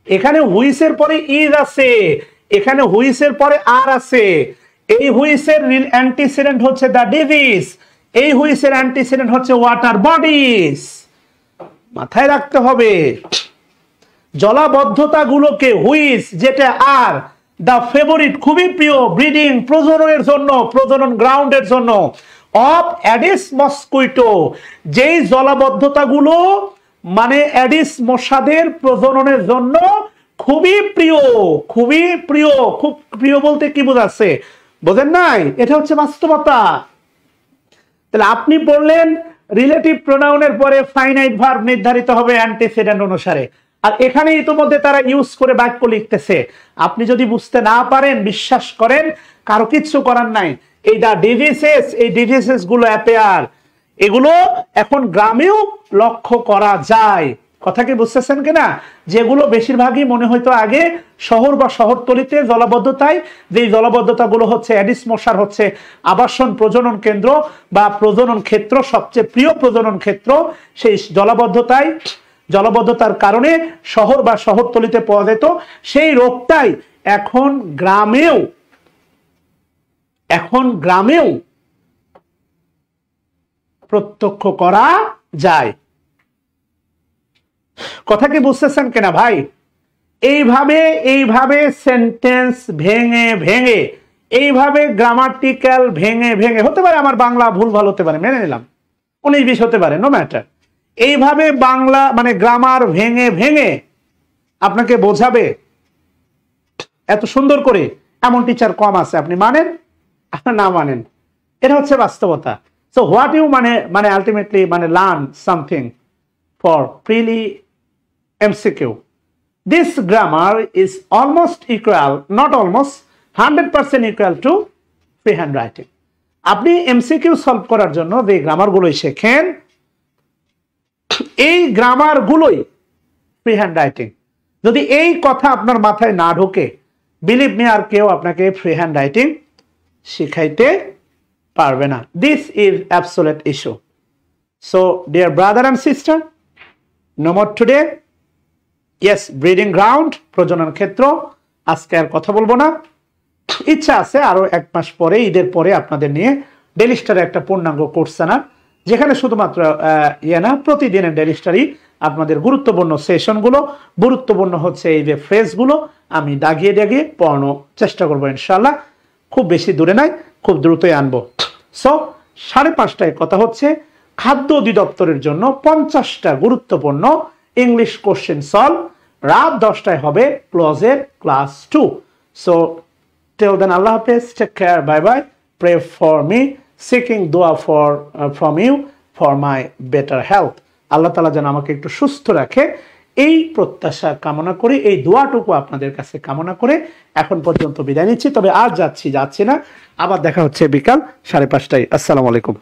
এখানে হুইসের পরে ইজ আছে, এখানে হুইসের পরে আর আছে। এই হুইসের অ্যান্টিসিডেন্ট হচ্ছে দ্য ডিজিজ, এই হুইসের অ্যান্টিসিডেন্ট হচ্ছে ওয়াটার বডিজ। মাথায় রাখতে হবে। জলাবদ্ধতা গুলোকে হুইস, যেটা আর, দা ফেভারিট খুবই প্রিয়, ব্রিডিং প্রজননের জন্য, প্রজনন গ্রাউন্ডের জন্য, অফ অ্যাডিস মস্কুইটো, যেই জলাবদ্ধতা গুলো মানে অ্যাডিস মশাদের প্রজননের জন্য খুবই প্রিয়। খুবই প্রিয়, খুব প্রিয় বলতে কি বোঝাচ্ছে? বোঝেন নাই? এটা হচ্ছে বাস্তবতা। তাহলে আপনি বললেন রিলেটিভ প্রোনাউনের পরে ফাইনাইট ভার্ব নির্ধারিত হবে অ্যান্টিসিডেন্ট অনুসারে, আর এখানে ইতিমধ্যে তারা ইউজ করে বাক্য লিখতেছে। আপনি যদি বুঝতে না পারেন, বিশ্বাস করেন কারো কিচ্ছু করার নাই। এই দা ডিজিজেস, এই ডিজিজেস গুলো অ্যাপেয়ার, এগুলো এখন গ্রামেও লক্ষ্য করা যায়। কথা কি বুঝতেছেন কিনা? যেগুলো বেশিরভাগই মনে হয়তো আগে শহর বা শহরতলিতে জলাবদ্ধতায়, যে জলাবদ্ধতাগুলো হচ্ছে অ্যাডিস মশার হচ্ছে আবাসন প্রজনন কেন্দ্র বা প্রজনন ক্ষেত্র, সবচেয়ে প্রিয় প্রজনন ক্ষেত্র, সেই জলাবদ্ধতার কারণে শহর বা শহরতলিতে পাওয়া যেত, সেই রোগটাই এখন গ্রামেও প্রত্যক্ষ করা যায়। কথা কি বুঝতেছেন কিনা ভাই? এইভাবে সেন্টেন্স ভেঙে এইভাবে গ্রামাটিক্যাল ভেঙে, হতে পারে আমার বাংলা ভুল ভাল হতে পারে, মেনে নিলাম, 19-20 হতে পারে, নো ম্যাটার। এইভাবে বাংলা মানে গ্রামার ভেঙে আপনাকে বোঝাবে এত সুন্দর করে, এমন টিচার কম আছে। আপনি মানেন না মানেন, এটা হচ্ছে বাস্তবতা। সো হোয়াট ইউ মানে ultimately learn something for prelim MCQ. This grammar is almost equal, not almost, 100% equal to freehand writing. আপনি MCQ সলভ করার জন্য যে গ্রামারগুলোই শেখেন, এই গ্রামারগুলোই ফ্রিহ্যান্ড রাইটিং। যদি এই কথা আপনার মাথায় না ঢোকে, বিলিভ মি, আর কেউ আপনাকে ফ্রিহ্যান্ড রাইটিং শিখাইতে পারবে না। This is absolute issue. So dear brother and sister, no more today. Yes, breeding ground, প্রজনন ক্ষেত্র, আজকে আর কথা বলবো না। ইচ্ছা আছে আরো 1 মাস পরে, ঈদের পরে আপনাদের নিয়ে ডেইলি স্টারের একটা পূর্ণাঙ্গ কোর্স আনার, যেখানে শুধুমাত্র প্রতিদিনের ডেইলি স্টারই আপনাদের গুরুত্বপূর্ণ সেশনগুলো, গুরুত্বপূর্ণ হচ্ছে এই যে ফ্রেজগুলো আমি দাগিয়ে পড়ানোর চেষ্টা করবো ইনশাল্লাহ। খুব বেশি দূরে নাই, খুব দ্রুতই আনবো। সো 5:30টায় কথা হচ্ছে খাদ্য অধিদপ্তরের জন্য 50টা গুরুত্বপূর্ণ ইংলিশ কোশ্চেন সলভ। রাত 10টায় হবে ক্লোজের class 2। So till then, Allah Hafiz, take care, bye bye, pray for me, seeking dua from you for my better health. আল্লাহ তাআলা যেন আমাকে একটু সুস্থ রাখে, এই প্রত্যাশা কামনা করে, এই দোয়াটুকু আপনাদের কাছে কামনা করে এখন পর্যন্ত বিদায় নিচ্ছি। তবে আজ যাচ্ছি না, আবার দেখা হচ্ছে বিকাল 5:30টায়। আসসালামু আলাইকুম।